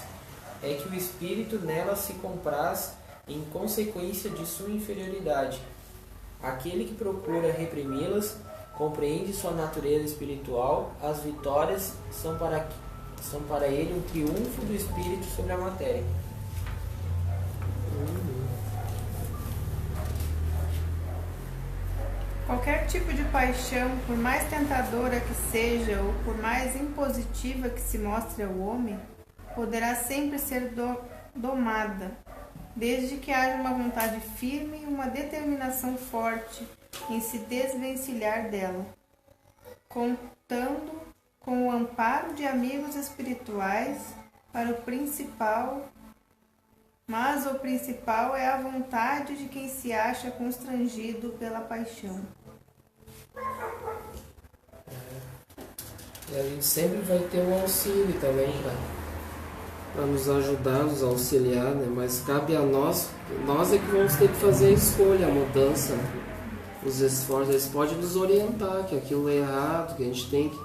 é que o espírito nelas se compraz em consequência de sua inferioridade. Aquele que procura reprimi-las compreende sua natureza espiritual, as vitórias são para ele um triunfo do espírito sobre a matéria. Qualquer tipo de paixão, por mais tentadora que seja ou por mais impositiva que se mostre ao homem, poderá sempre ser domada, desde que haja uma vontade firme e uma determinação forte em se desvencilhar dela, contando com o amparo de amigos espirituais para o principal, mas o principal é a vontade de quem se acha constrangido pela paixão. E a gente sempre vai ter um auxílio também para nos ajudar, nos auxiliar, né? Mas cabe a nós é que vamos ter que fazer a escolha, a mudança, né? Os esforços. Eles podem nos orientar que aquilo é errado, que a gente tem que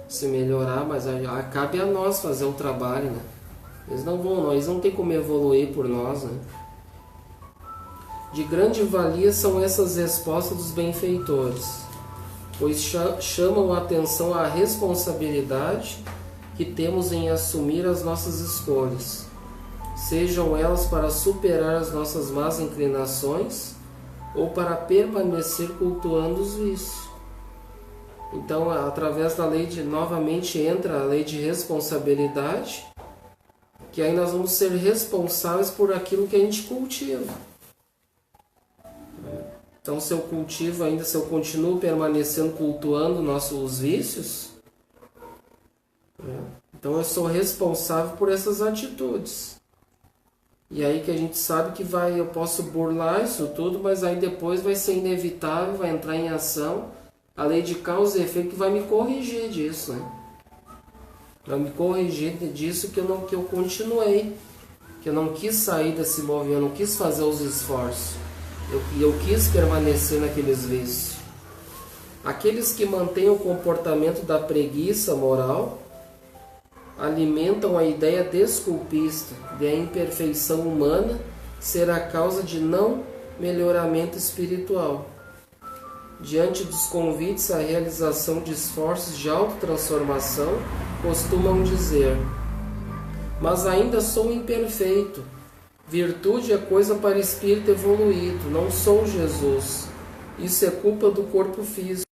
se melhorar, mas cabe a nós fazer o trabalho, né? Eles não têm como evoluir por nós, né? De grande valia são essas respostas dos benfeitores, pois chamam a atenção à responsabilidade que temos em assumir as nossas escolhas, sejam elas para superar as nossas más inclinações ou para permanecer cultuando os vícios. Então, através da lei novamente entra a lei de responsabilidade, que aí nós vamos ser responsáveis por aquilo que a gente cultiva. Então, se eu continuo permanecendo cultuando os vícios, então eu sou responsável por essas atitudes. E aí que a gente sabe que eu posso burlar isso tudo, mas aí depois vai ser inevitável, vai entrar em ação a lei de causa e efeito que vai me corrigir disso, né? Vai me corrigir disso que eu continuei, que eu não quis sair desse movimento, eu não quis fazer os esforços. Eu quis permanecer naqueles vícios. Aqueles que mantêm o comportamento da preguiça moral alimentam a ideia desculpista de a imperfeição humana ser a causa de não melhoramento espiritual. Diante dos convites à realização de esforços de autotransformação, costumam dizer: mas ainda sou imperfeito. Virtude é coisa para espírito evoluído, não sou Jesus. Isso é culpa do corpo físico.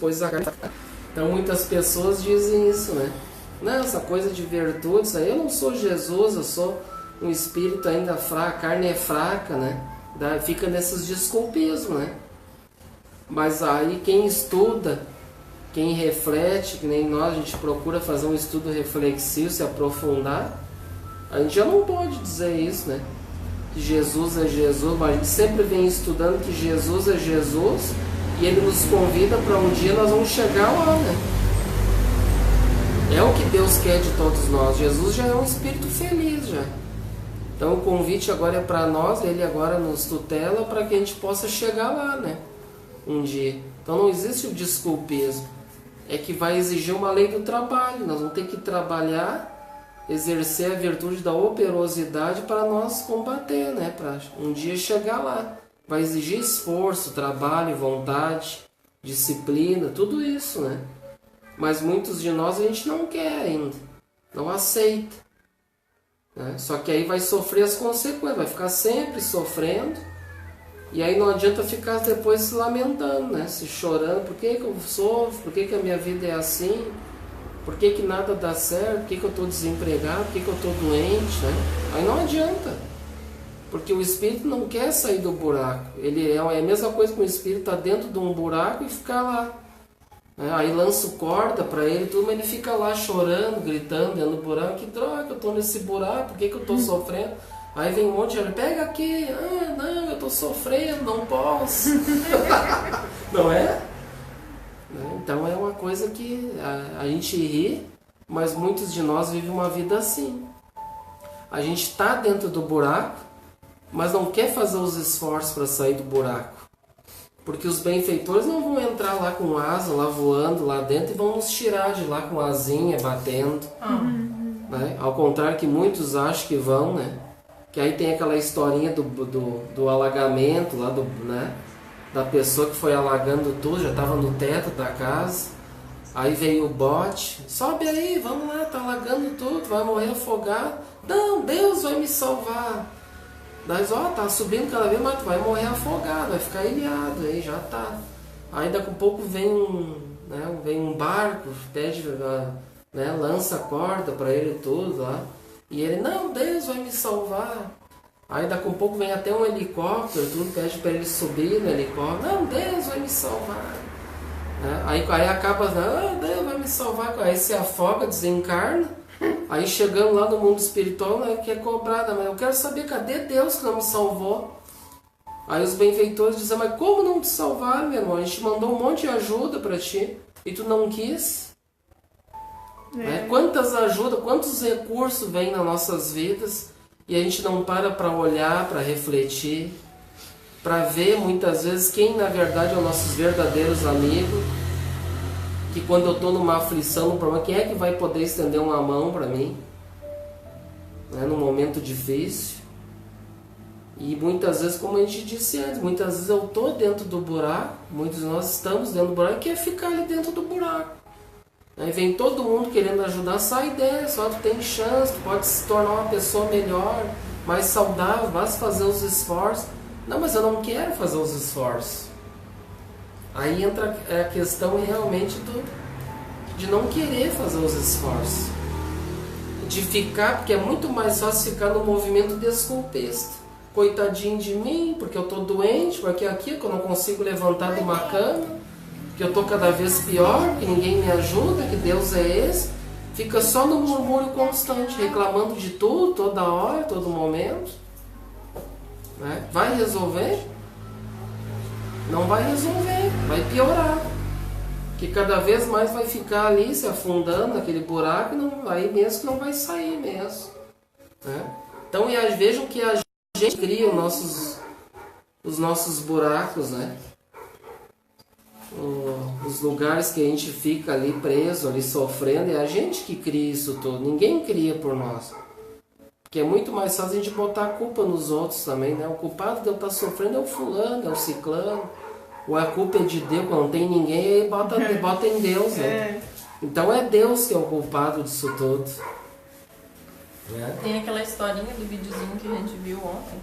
Pois então muitas pessoas dizem isso, né? Não, essa coisa de virtude, isso aí, eu não sou Jesus, eu sou um espírito ainda fraco, a carne é fraca, né? Fica nesses desculpismos, né? Mas aí quem estuda, quem reflete, que nem nós, a gente procura fazer um estudo reflexivo, se aprofundar, a gente já não pode dizer isso, né? Que Jesus é Jesus, mas a gente sempre vem estudando que Jesus é Jesus e Ele nos convida para um dia nós vamos chegar lá, né? É o que Deus quer de todos nós. Jesus já é um espírito feliz, já. Então o convite agora é para nós, Ele agora nos tutela para que a gente possa chegar lá, né? Um dia. Então não existe o desculpismo. É que vai exigir uma lei do trabalho. Nós vamos ter que trabalhar, exercer a virtude da operosidade para nós combater, né? Para um dia chegar lá. Vai exigir esforço, trabalho, vontade, disciplina, tudo isso, né? Mas muitos de nós a gente não quer ainda, não aceita, né? Só que aí vai sofrer as consequências, vai ficar sempre sofrendo, e aí não adianta ficar depois se lamentando, né? Se chorando, por que eu sofro, por que a minha vida é assim? Por que nada dá certo? Por que eu estou desempregado? Por que eu estou doente? Né? Aí não adianta. Porque o espírito não quer sair do buraco. Ele é a mesma coisa que o espírito está dentro de um buraco e ficar lá. Aí lança corda para ele, tudo, mas ele fica lá chorando, gritando dentro do buraco. Que droga, eu estou nesse buraco, por que eu estou sofrendo? Aí vem um monte de gente, pega aqui. Ah, não, eu estou sofrendo, não posso. Não é? Então é uma coisa que a gente ri, mas muitos de nós vivem uma vida assim. A gente está dentro do buraco, mas não quer fazer os esforços para sair do buraco. Porque os benfeitores não vão entrar lá com asa, lá voando lá dentro, e vão nos tirar de lá com asinha, batendo. Né? Ao contrário que muitos acham que vão, né? Que aí tem aquela historinha do alagamento lá, né? Da pessoa que foi alagando tudo, já estava no teto da casa. Aí veio o bote, sobe aí, vamos lá, tá alagando tudo, vai morrer afogado. Não, Deus vai me salvar. Daí, ó, tá subindo cada vez, mas tu vai morrer afogado, vai ficar ilhado, aí já tá. Aí daqui a pouco vem um barco, pede, né, lança a corda pra ele e tudo lá. E ele, não, Deus vai me salvar. Aí daqui a pouco vem até um helicóptero, tudo, pede pra ele subir no helicóptero. Não, Deus vai me salvar. Né? Aí acaba, Deus vai me salvar. Aí se afoga, desencarna. Aí chegando lá no mundo espiritual, né, quer cobrar, mas eu quero saber, cadê Deus que não me salvou? Aí os benfeitores dizem, mas como não te salvar, meu irmão? A gente mandou um monte de ajuda para ti e tu não quis. Né? Quantas ajudas, quantos recursos vêm nas nossas vidas e a gente não para olhar, para refletir, para ver muitas vezes quem na verdade é os nossos verdadeiros amigos. Que quando eu estou numa aflição, num problema, quem é que vai poder estender uma mão para mim? Né? Num momento difícil. E muitas vezes, como a gente disse antes, muitas vezes eu estou dentro do buraco, muitos de nós estamos dentro do buraco e quer ficar ali dentro do buraco. Aí vem todo mundo querendo ajudar, sai dessa, ó, tu tem chance, tu pode se tornar uma pessoa melhor, mais saudável, vai fazer os esforços. Não, mas eu não quero fazer os esforços. Aí entra a questão realmente de não querer fazer os esforços. De ficar, porque é muito mais fácil ficar no movimento desculpista. Coitadinho de mim, porque eu estou doente, porque aqui que eu não consigo levantar de uma cama, que eu estou cada vez pior, que ninguém me ajuda, que Deus é esse. Fica só no murmúrio constante, reclamando de tudo, toda hora, todo momento. Né? Vai resolver? Não vai resolver, vai piorar. Que cada vez mais vai ficar ali se afundando naquele buraco e não, aí mesmo que não vai sair mesmo. Né? Então vejam que a gente cria os nossos buracos, né? Os lugares que a gente fica ali preso, ali sofrendo, é a gente que cria isso tudo, ninguém cria por nós. Porque é muito mais fácil a gente botar a culpa nos outros também, né? O culpado de eu estar sofrendo é o fulano, é o ciclano. Ou a culpa é de Deus, quando não tem ninguém, aí bota em Deus, né? Então é Deus que é o culpado disso tudo. Tem aquela historinha do videozinho que a gente viu ontem,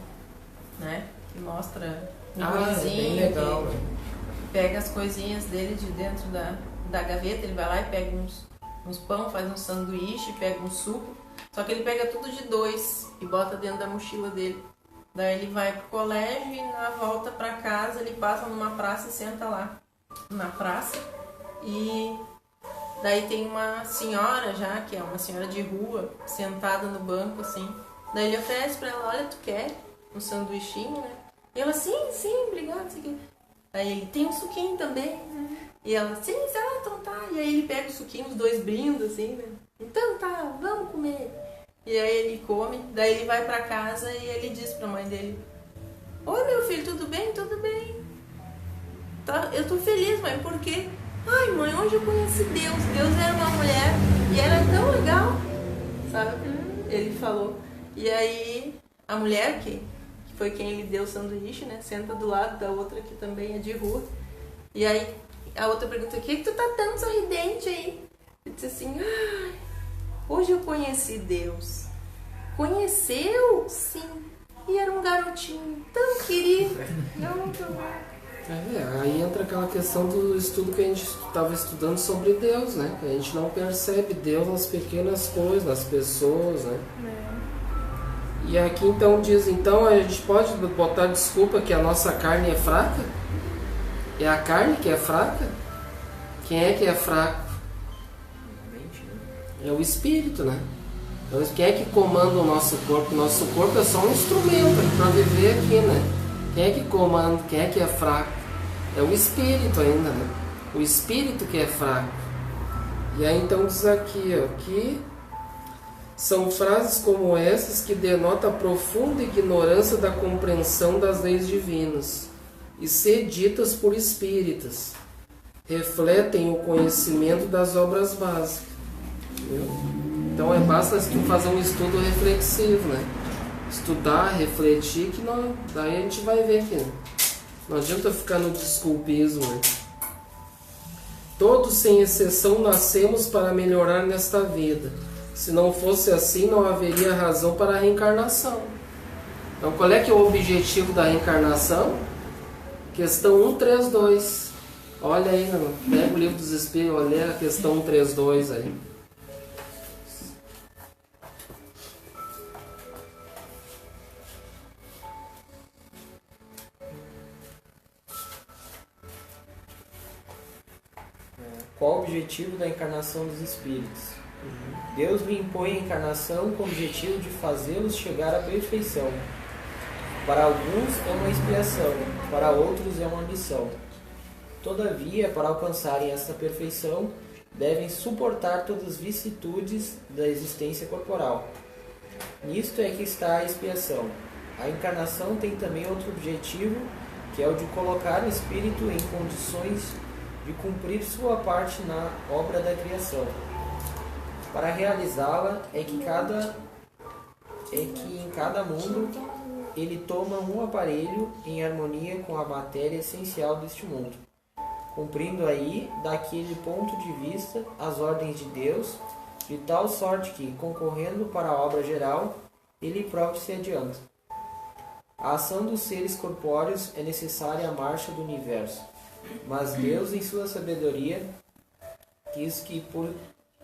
né? Que mostra um gurizinho, bem legal, que pega as coisinhas dele de dentro da gaveta, ele vai lá e pega uns pão, faz um sanduíche, pega um suco. Só que ele pega tudo de 2 e bota dentro da mochila dele. Daí ele vai pro colégio e na volta pra casa ele passa numa praça e senta lá na praça. E daí tem uma senhora já, que é uma senhora de rua, sentada no banco assim. Daí ele oferece pra ela, olha, tu quer um sanduichinho, né? E ela, sim, obrigado. Sim. Aí ele, tem um suquinho também. E ela, sim, então tá. E aí ele pega o suquinho, os 2 brindos assim, né? Então tá, vamos comer. E aí ele come, daí ele vai pra casa e ele diz pra mãe dele, oi meu filho, tudo bem? Tudo bem. Tá, eu tô feliz, mãe, porque... Ai mãe, hoje eu conheci Deus. Deus era uma mulher e era tão legal, sabe? Ele falou. E aí a mulher, que foi quem ele deu o sanduíche, né? Senta do lado da outra que também é de rua. E aí a outra pergunta, o que tu tá tão sorridente aí? Ele disse assim, hoje eu conheci Deus. Conheceu? Sim. E era um garotinho tão querido. Aí entra aquela questão do estudo que a gente estava estudando sobre Deus, né? Que a gente não percebe Deus nas pequenas coisas, nas pessoas, né? E aqui então diz, então a gente pode botar desculpa que a nossa carne é fraca? É a carne que é fraca? Quem é que é fraco? É o espírito, né? Então, quem é que comanda o nosso corpo? O nosso corpo é só um instrumento para viver aqui, né? Quem é que comanda? Quem é que é fraco? É o espírito ainda, né? O espírito que é fraco. E aí então diz aqui, ó, que são frases como essas que denotam a profunda ignorância da compreensão das leis divinas e ser ditas por espíritas. Refletem o conhecimento das obras básicas. Entendeu? Então basta tu fazer um estudo reflexivo, né? Estudar, refletir, que não, daí a gente vai ver que não adianta ficar no desculpismo, né? Todos sem exceção nascemos para melhorar nesta vida. Se não fosse assim, não haveria razão para a reencarnação. Então, qual é que é o objetivo da reencarnação? Questão 132. Olha aí, pega o livro dos Espíritos, olha a questão 132 aí. Qual o objetivo da encarnação dos espíritos? Deus lhe impõe a encarnação com o objetivo de fazê-los chegar à perfeição. Para alguns é uma expiação, para outros é uma missão. Todavia, para alcançarem esta perfeição, devem suportar todas as vicissitudes da existência corporal. Nisto é que está a expiação. A encarnação tem também outro objetivo, que é o de colocar o espírito em condições de cumprir sua parte na obra da criação. Para realizá-la é que em cada mundo ele toma um aparelho em harmonia com a matéria essencial deste mundo, cumprindo aí, daquele ponto de vista, as ordens de Deus, de tal sorte que, concorrendo para a obra geral, ele próprio se adianta. A ação dos seres corpóreos é necessária à marcha do universo, mas Deus, em sua sabedoria, quis que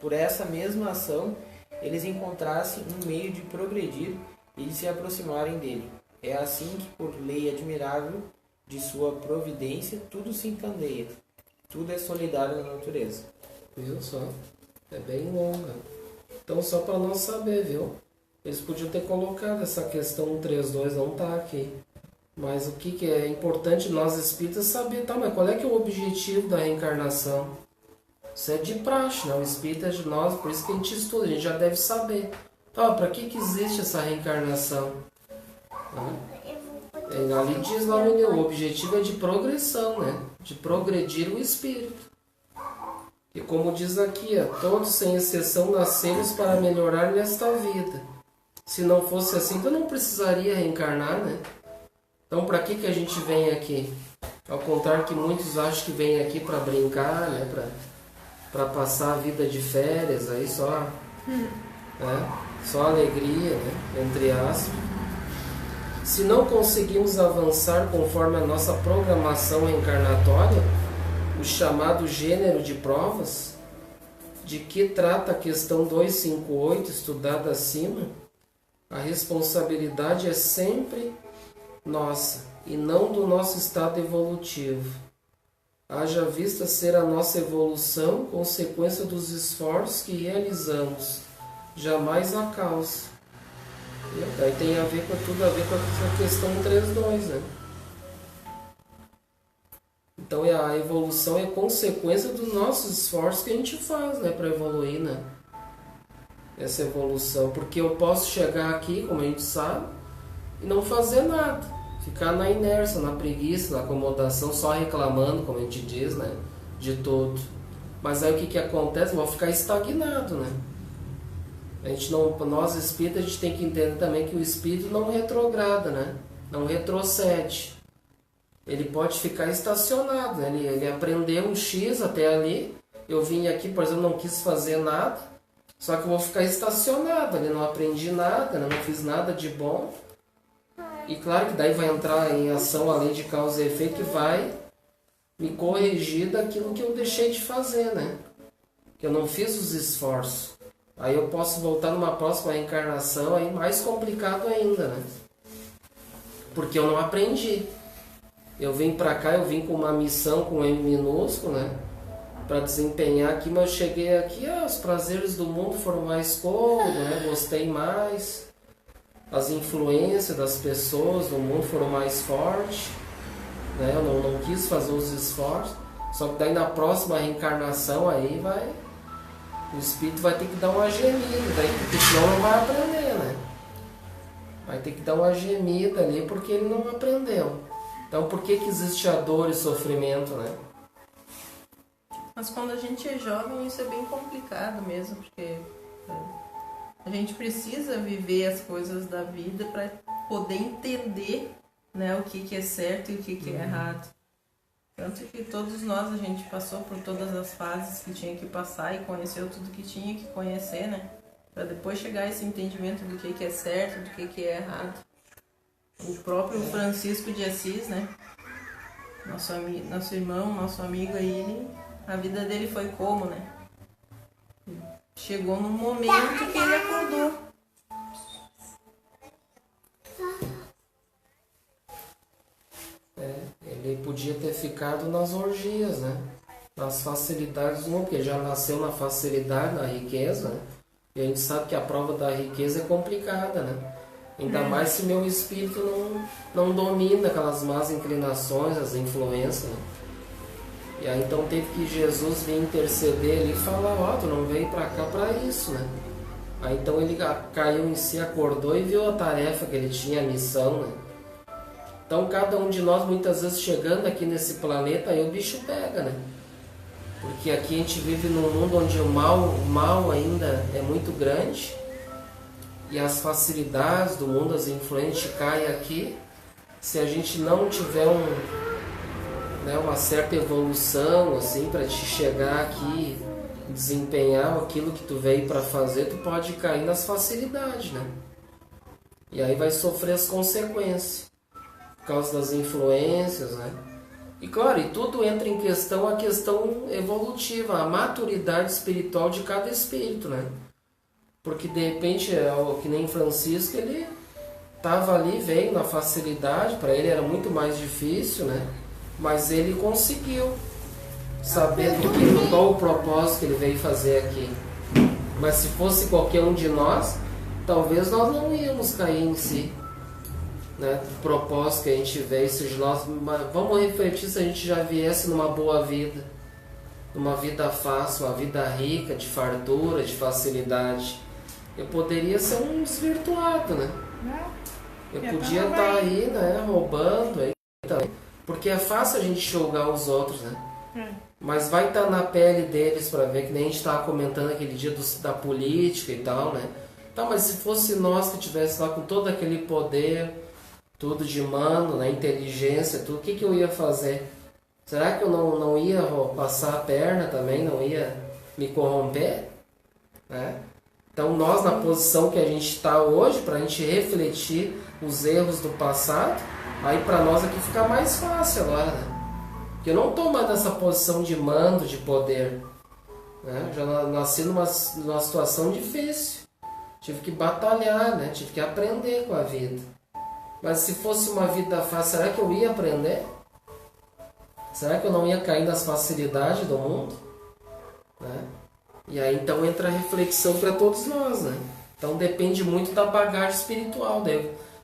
por essa mesma ação eles encontrassem um meio de progredir e de se aproximarem dele. É assim que, por lei admirável de sua providência, tudo se encandeia. Tudo é solidário na natureza. Viu só? É bem longa. Então, só para nós saber, viu? Eles podiam ter colocado essa questão 132, não está aqui. Mas o que é importante nós espíritas saber, tá? Mas qual é que é o objetivo da reencarnação? Isso é de praxe, né? O espírita é de nós, por isso que a gente estuda, a gente já deve saber. Tá, para que existe essa reencarnação? Ali diz lá o objetivo é de progressão, né? De progredir o espírito. E como diz aqui, todos sem exceção nascemos para melhorar nesta vida. Se não fosse assim, então não precisaria reencarnar, né? Então para que a gente vem aqui? Ao contrário que muitos acham que vem aqui para brincar, né? Para passar a vida de férias, aí só, só alegria, né? Entre aspas. Se não conseguimos avançar conforme a nossa programação reencarnatória, o chamado gênero de provas, de que trata a questão 258 estudada acima, a responsabilidade é sempre nossa e não do nosso estado evolutivo. Haja vista ser a nossa evolução consequência dos esforços que realizamos, jamais a causa. Aí tem a ver com tudo a ver com essa questão 3.2, né? Então a evolução é consequência dos nossos esforços que a gente faz, né, para evoluir, né? Essa evolução, porque eu posso chegar aqui, como a gente sabe, e não fazer nada, ficar na inércia, na preguiça, na acomodação, só reclamando, como a gente diz, né, de tudo. Mas aí o que acontece? Eu vou ficar estagnado, né? A gente não, nós espíritas, a gente tem que entender também que o espírito não retrograda, né? Não retrocede. Ele pode ficar estacionado, né? Ele aprendeu um X até ali. Eu vim aqui, por exemplo, não quis fazer nada. Só que eu vou ficar estacionado ali, não aprendi nada, né? Não fiz nada de bom. E claro que daí vai entrar em ação a lei de causa e efeito que vai me corrigir daquilo que eu deixei de fazer, né? Que eu não fiz os esforços. Aí eu posso voltar numa próxima reencarnação, aí mais complicado ainda, né? Porque eu não aprendi. Eu vim pra cá, eu vim com uma missão com M minúsculo, né? Pra desempenhar aqui, mas eu cheguei aqui, os prazeres do mundo foram mais cômodos, né? Gostei mais. As influências das pessoas do mundo foram mais fortes, né? Eu não quis fazer os esforços. Só que daí na próxima reencarnação aí vai... O espírito vai ter que dar uma gemida, daí, porque senão não vai aprender, né? Vai ter que dar uma gemida ali porque ele não aprendeu. Então por que existe a dor e sofrimento, né? Mas quando a gente é jovem isso é bem complicado mesmo, porque a gente precisa viver as coisas da vida para poder entender, né, o que é certo e o que é errado. Tanto que todos nós, a gente passou por todas as fases que tinha que passar e conheceu tudo que tinha que conhecer, né? Para depois chegar a esse entendimento do que é certo, do que é errado. O próprio Francisco de Assis, né? Nosso irmão, nosso amigo aí, a vida dele foi como, né? Chegou num momento que ele acordou. Ele podia ter ficado nas orgias, né? Nas facilidades do mundo, porque ele já nasceu na facilidade, na riqueza, né? E a gente sabe que a prova da riqueza é complicada, né? Ainda mais se meu espírito não domina aquelas más inclinações, as influências, né? E aí então teve que Jesus vir interceder ali e falar, ó, tu não veio pra cá pra isso, né? Aí então ele caiu em si, acordou e viu a tarefa que ele tinha, a missão, né? Então cada um de nós muitas vezes chegando aqui nesse planeta, aí o bicho pega, né? Porque aqui a gente vive num mundo onde o mal ainda é muito grande e as facilidades do mundo, as influências caem aqui. Se a gente não tiver uma certa evolução assim para te chegar aqui, desempenhar aquilo que tu veio para fazer, tu pode cair nas facilidades, né? E aí vai sofrer as consequências por causa das influências, né? E claro, e tudo entra em questão a questão evolutiva, a maturidade espiritual de cada espírito, né? Porque de repente, que nem Francisco, ele estava ali, veio na facilidade, para ele era muito mais difícil, né? Mas ele conseguiu saber qual o propósito que ele veio fazer aqui. Mas se fosse qualquer um de nós, talvez nós não íamos cair em si, né? O propósito que a gente veio, se nós vamos refletir se a gente já viesse numa boa vida, numa vida fácil, uma vida rica, de fartura, de facilidade. Eu poderia ser um desvirtuado, né? Eu podia estar aí, né, roubando aí também. Porque é fácil a gente julgar os outros, né? Mas vai estar na pele deles para ver, que nem a gente estava comentando aquele dia da política e tal, né? Tá, mas se fosse nós que tivesse lá com todo aquele poder, tudo de mano, né, inteligência, tudo, o que eu ia fazer? Será que eu não ia passar a perna também, não ia me corromper? Né? Então nós, na posição que a gente está hoje, para a gente refletir os erros do passado, aí para nós aqui fica mais fácil agora, né? Porque eu não estou mais nessa posição de mando, de poder, né? Já nasci numa situação difícil, tive que batalhar, né? Tive que aprender com a vida. Mas se fosse uma vida fácil, será que eu ia aprender? Será que eu não ia cair nas facilidades do mundo? Né? E aí então entra a reflexão para todos nós, né? Então depende muito da bagagem espiritual,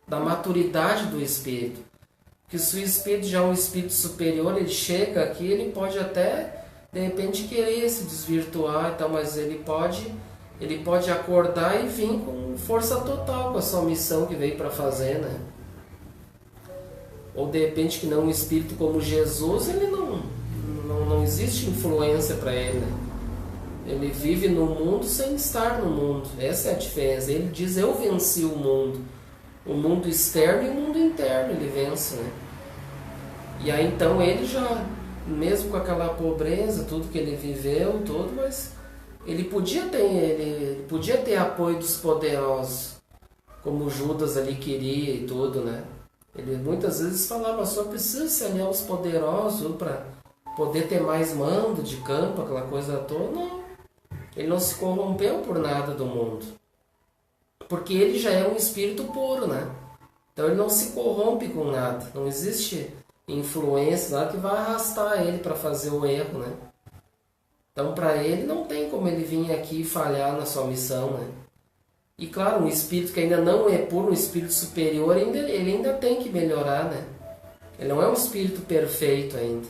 da maturidade do espírito. Porque se o espírito já é um espírito superior, ele chega aqui, ele pode até, de repente, querer se desvirtuar, então, mas ele pode acordar e vir com força total com a sua missão que veio para fazer, né? Ou de repente que não, um espírito como Jesus, ele não existe influência para ele, né? Ele vive no mundo sem estar no mundo. Essa é a diferença. Ele diz, eu venci o mundo externo e o mundo interno ele vence, né? E aí então ele já, mesmo com aquela pobreza, tudo que ele viveu, tudo, mas ele podia ter apoio dos poderosos, como Judas ali queria e tudo, né? Ele muitas vezes falava, só precisa se aliar aos poderosos para poder ter mais mando de campo, aquela coisa toda. Não. Ele não se corrompeu por nada do mundo. Porque ele já é um espírito puro, né? Então ele não se corrompe com nada. Não existe influência lá que vai arrastar ele para fazer o erro, né? Então para ele não tem como ele vir aqui e falhar na sua missão, né? E claro, um espírito que ainda não é puro, um espírito superior, ele ainda tem que melhorar, né? Ele não é um espírito perfeito ainda,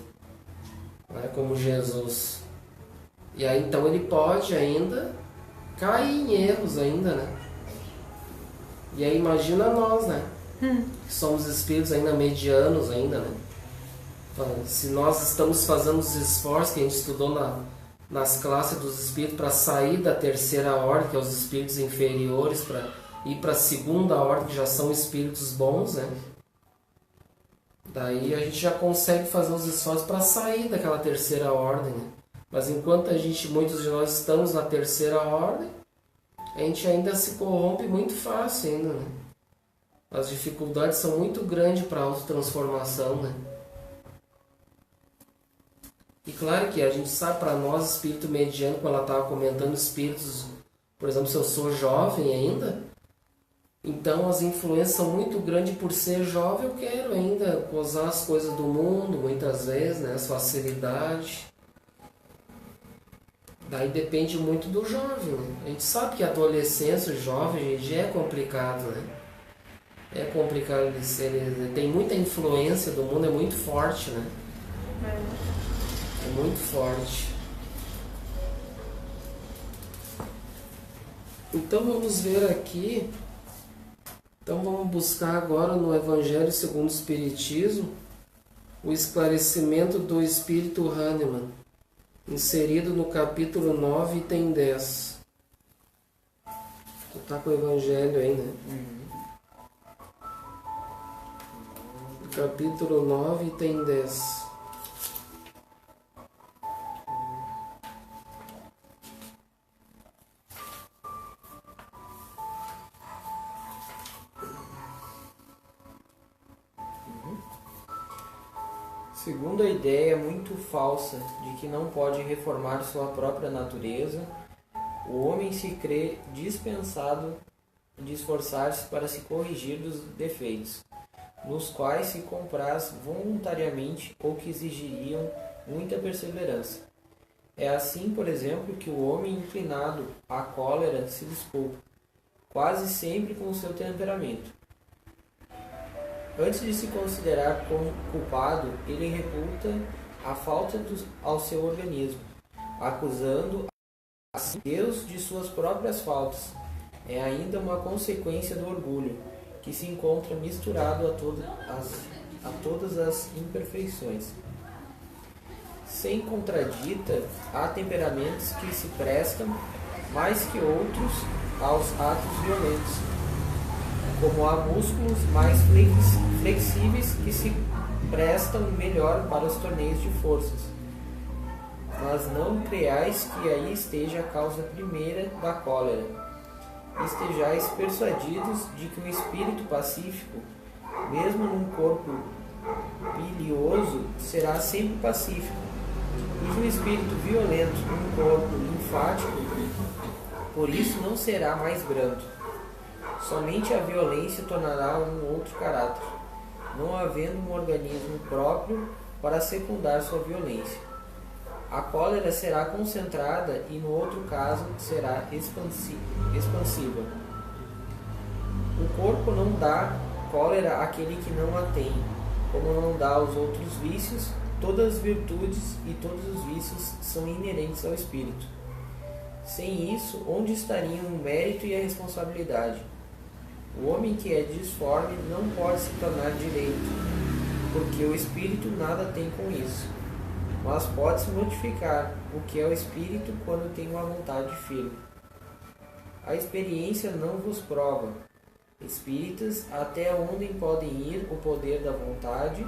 né? Como Jesus. E aí então ele pode ainda cair em erros ainda, né? E aí imagina nós, né? Que somos espíritos ainda medianos ainda, né? Se nós estamos fazendo os esforços que a gente estudou nas classes dos espíritos para sair da terceira ordem, que é os espíritos inferiores, para ir para a segunda ordem, que já são espíritos bons, né? Daí a gente já consegue fazer os esforços para sair daquela terceira ordem, né? Mas enquanto muitos de nós estamos na terceira ordem, a gente ainda se corrompe muito fácil ainda, né? as dificuldades são muito grandes para a autotransformação, né? E claro que a gente sabe, para nós, espírito mediano, quando ela estava comentando espíritos, por exemplo, se eu sou jovem ainda, então as influências são muito grandes. Por ser jovem, eu quero ainda gozar as coisas do mundo, muitas vezes, né? As facilidades. Daí depende muito do jovem, né? A gente sabe que a adolescência, o jovem, já é complicado, né? É complicado, ele tem muita influência do mundo, é muito forte, né? É muito forte. Então vamos ver aqui. Então vamos buscar agora no Evangelho segundo o Espiritismo o esclarecimento do Espírito Hahnemann, inserido no capítulo 9, item 10. Tá com o Evangelho aí, né? Capítulo 9, item 10. Segundo a ideia muito falsa de que não pode reformar sua própria natureza, o homem se crê dispensado de esforçar-se para se corrigir dos defeitos, nos quais se compraz voluntariamente ou que exigiriam muita perseverança. É assim, por exemplo, que o homem inclinado à cólera se desculpa, quase sempre com o seu temperamento. Antes de se considerar como culpado, ele reputa a falta ao seu organismo, acusando a Deus de suas próprias faltas. É ainda uma consequência do orgulho, que se encontra misturado a todas as imperfeições. Sem contradita, há temperamentos que se prestam, mais que outros, aos atos violentos, como há músculos mais flexíveis que se prestam melhor para os torneios de forças. Mas não creais que aí esteja a causa primeira da cólera. Estejais persuadidos de que um espírito pacífico, mesmo num corpo bilioso, será sempre pacífico, e que um espírito violento num corpo linfático, por isso não será mais brando. Somente a violência tornará um outro caráter, não havendo um organismo próprio para secundar sua violência. A cólera será concentrada e, no outro caso, será expansiva. O corpo não dá cólera àquele que não a tem, como não dá aos outros vícios. Todas as virtudes e todos os vícios são inerentes ao espírito. Sem isso, onde estariam o mérito e a responsabilidade? O homem que é disforme não pode se tornar direito, porque o espírito nada tem com isso, mas pode-se modificar o que é o espírito quando tem uma vontade firme. A experiência não vos prova, espíritas, até onde podem ir o poder da vontade,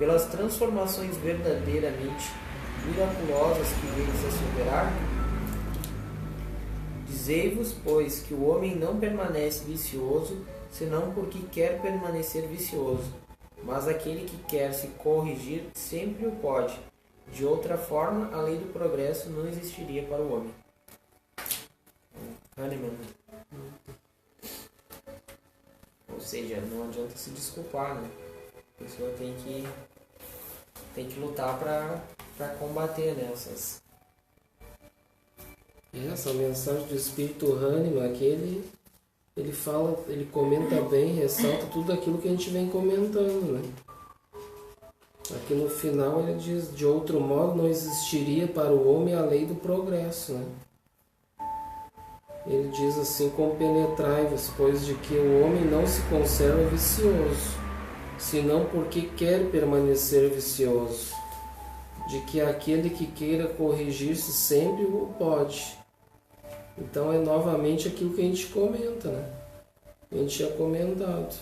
pelas transformações verdadeiramente miraculosas que vedes a se operar? Dizei-vos, pois, que o homem não permanece vicioso, senão porque quer permanecer vicioso, mas aquele que quer se corrigir sempre o pode. De outra forma, a lei do progresso não existiria para o homem. Hahnemann. Ou seja, não adianta se desculpar, né? A pessoa tem que lutar para combater, né, Essa mensagem do Espírito Hahnemann aqui, ele fala, ele comenta bem, ressalta tudo aquilo que a gente vem comentando, né? Aqui no final ele diz: de outro modo não existiria para o homem a lei do progresso, né? Ele diz assim: compenetrai-vos, pois de que o homem não se conserva vicioso, senão porque quer permanecer vicioso, de que aquele que queira corrigir-se sempre o pode. Então é novamente aquilo que a gente comenta, né? A gente tinha comentado.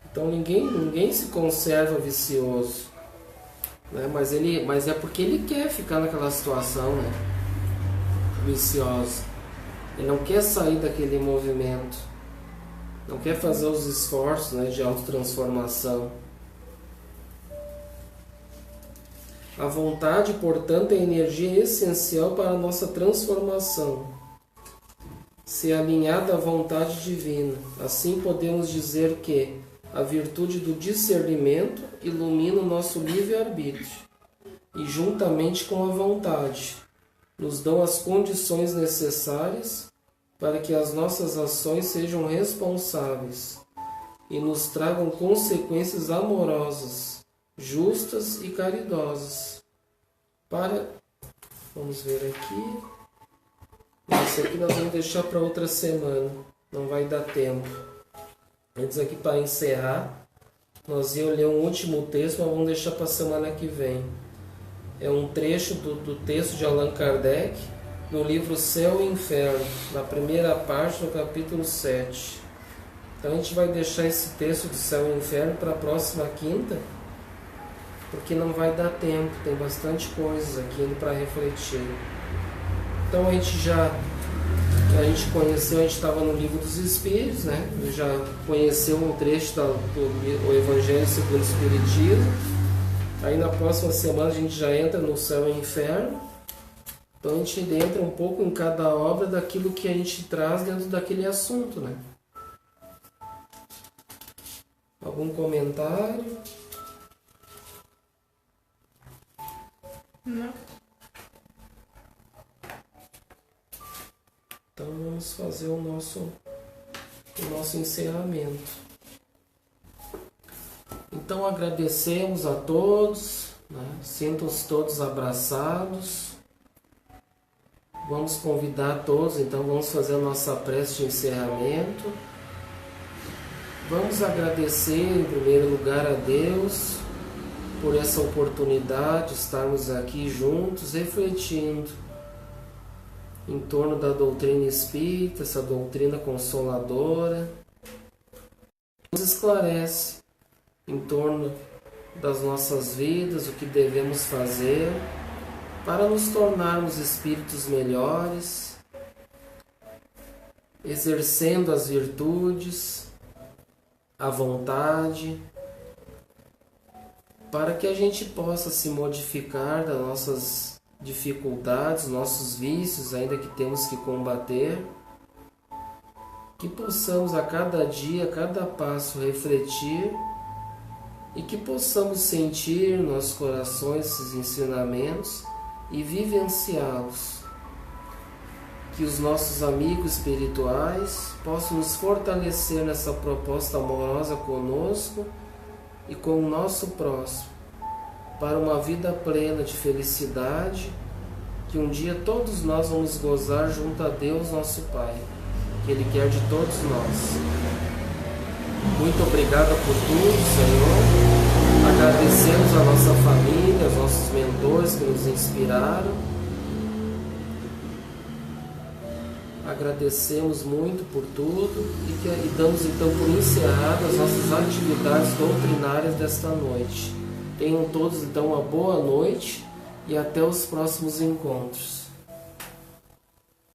Então ninguém se conserva vicioso, né? Mas é porque ele quer ficar naquela situação, né? Viciosa. Ele não quer sair daquele movimento. não quer fazer os esforços, né, de autotransformação. A vontade, portanto, é a energia essencial para a nossa transformação. Se alinhada à vontade divina, assim podemos dizer que a virtude do discernimento ilumina o nosso livre-arbítrio e, juntamente com a vontade, nos dão as condições necessárias para que as nossas ações sejam responsáveis e nos tragam consequências amorosas, justas e caridosas. Vamos ver aqui. Esse aqui nós vamos deixar para outra semana, não vai dar tempo. Antes aqui, para encerrar, nós íamos ler um último texto, mas vamos deixar para a semana que vem. É um trecho do texto de Allan Kardec, no livro Céu e Inferno, na primeira parte do capítulo 7. Então a gente vai deixar esse texto de Céu e Inferno para a próxima quinta, porque não vai dar tempo, tem bastante coisas aqui para refletir. Então a gente conheceu, a gente estava no Livro dos Espíritos, né? Já conheceu um trecho do Evangelho segundo o Espiritismo. Aí na próxima semana a gente já entra no Céu e Inferno. Então a gente entra um pouco em cada obra daquilo que a gente traz dentro daquele assunto, né? Algum comentário? Não. Então vamos fazer o nosso encerramento. Então agradecemos a todos, né? Sintam-se todos abraçados. Vamos convidar todos, então vamos fazer a nossa prece de encerramento. Vamos agradecer em primeiro lugar a Deus por essa oportunidade de estarmos aqui juntos, refletindo em torno da doutrina espírita, essa doutrina consoladora, nos esclarece em torno das nossas vidas, o que devemos fazer para nos tornarmos espíritos melhores, exercendo as virtudes, a vontade, para que a gente possa se modificar das nossas dificuldades, nossos vícios, ainda que temos que combater, que possamos a cada dia, a cada passo refletir e que possamos sentir nos nossos corações esses ensinamentos e vivenciá-los. Que os nossos amigos espirituais possam nos fortalecer nessa proposta amorosa conosco e com o nosso próximo, para uma vida plena de felicidade, que um dia todos nós vamos gozar junto a Deus, nosso Pai, que Ele quer de todos nós. Muito obrigado por tudo, Senhor. Agradecemos a nossa família, aos nossos mentores que nos inspiraram. Agradecemos muito por tudo e damos então por encerradas as nossas atividades doutrinárias desta noite. Tenham todos então uma boa noite e até os próximos encontros.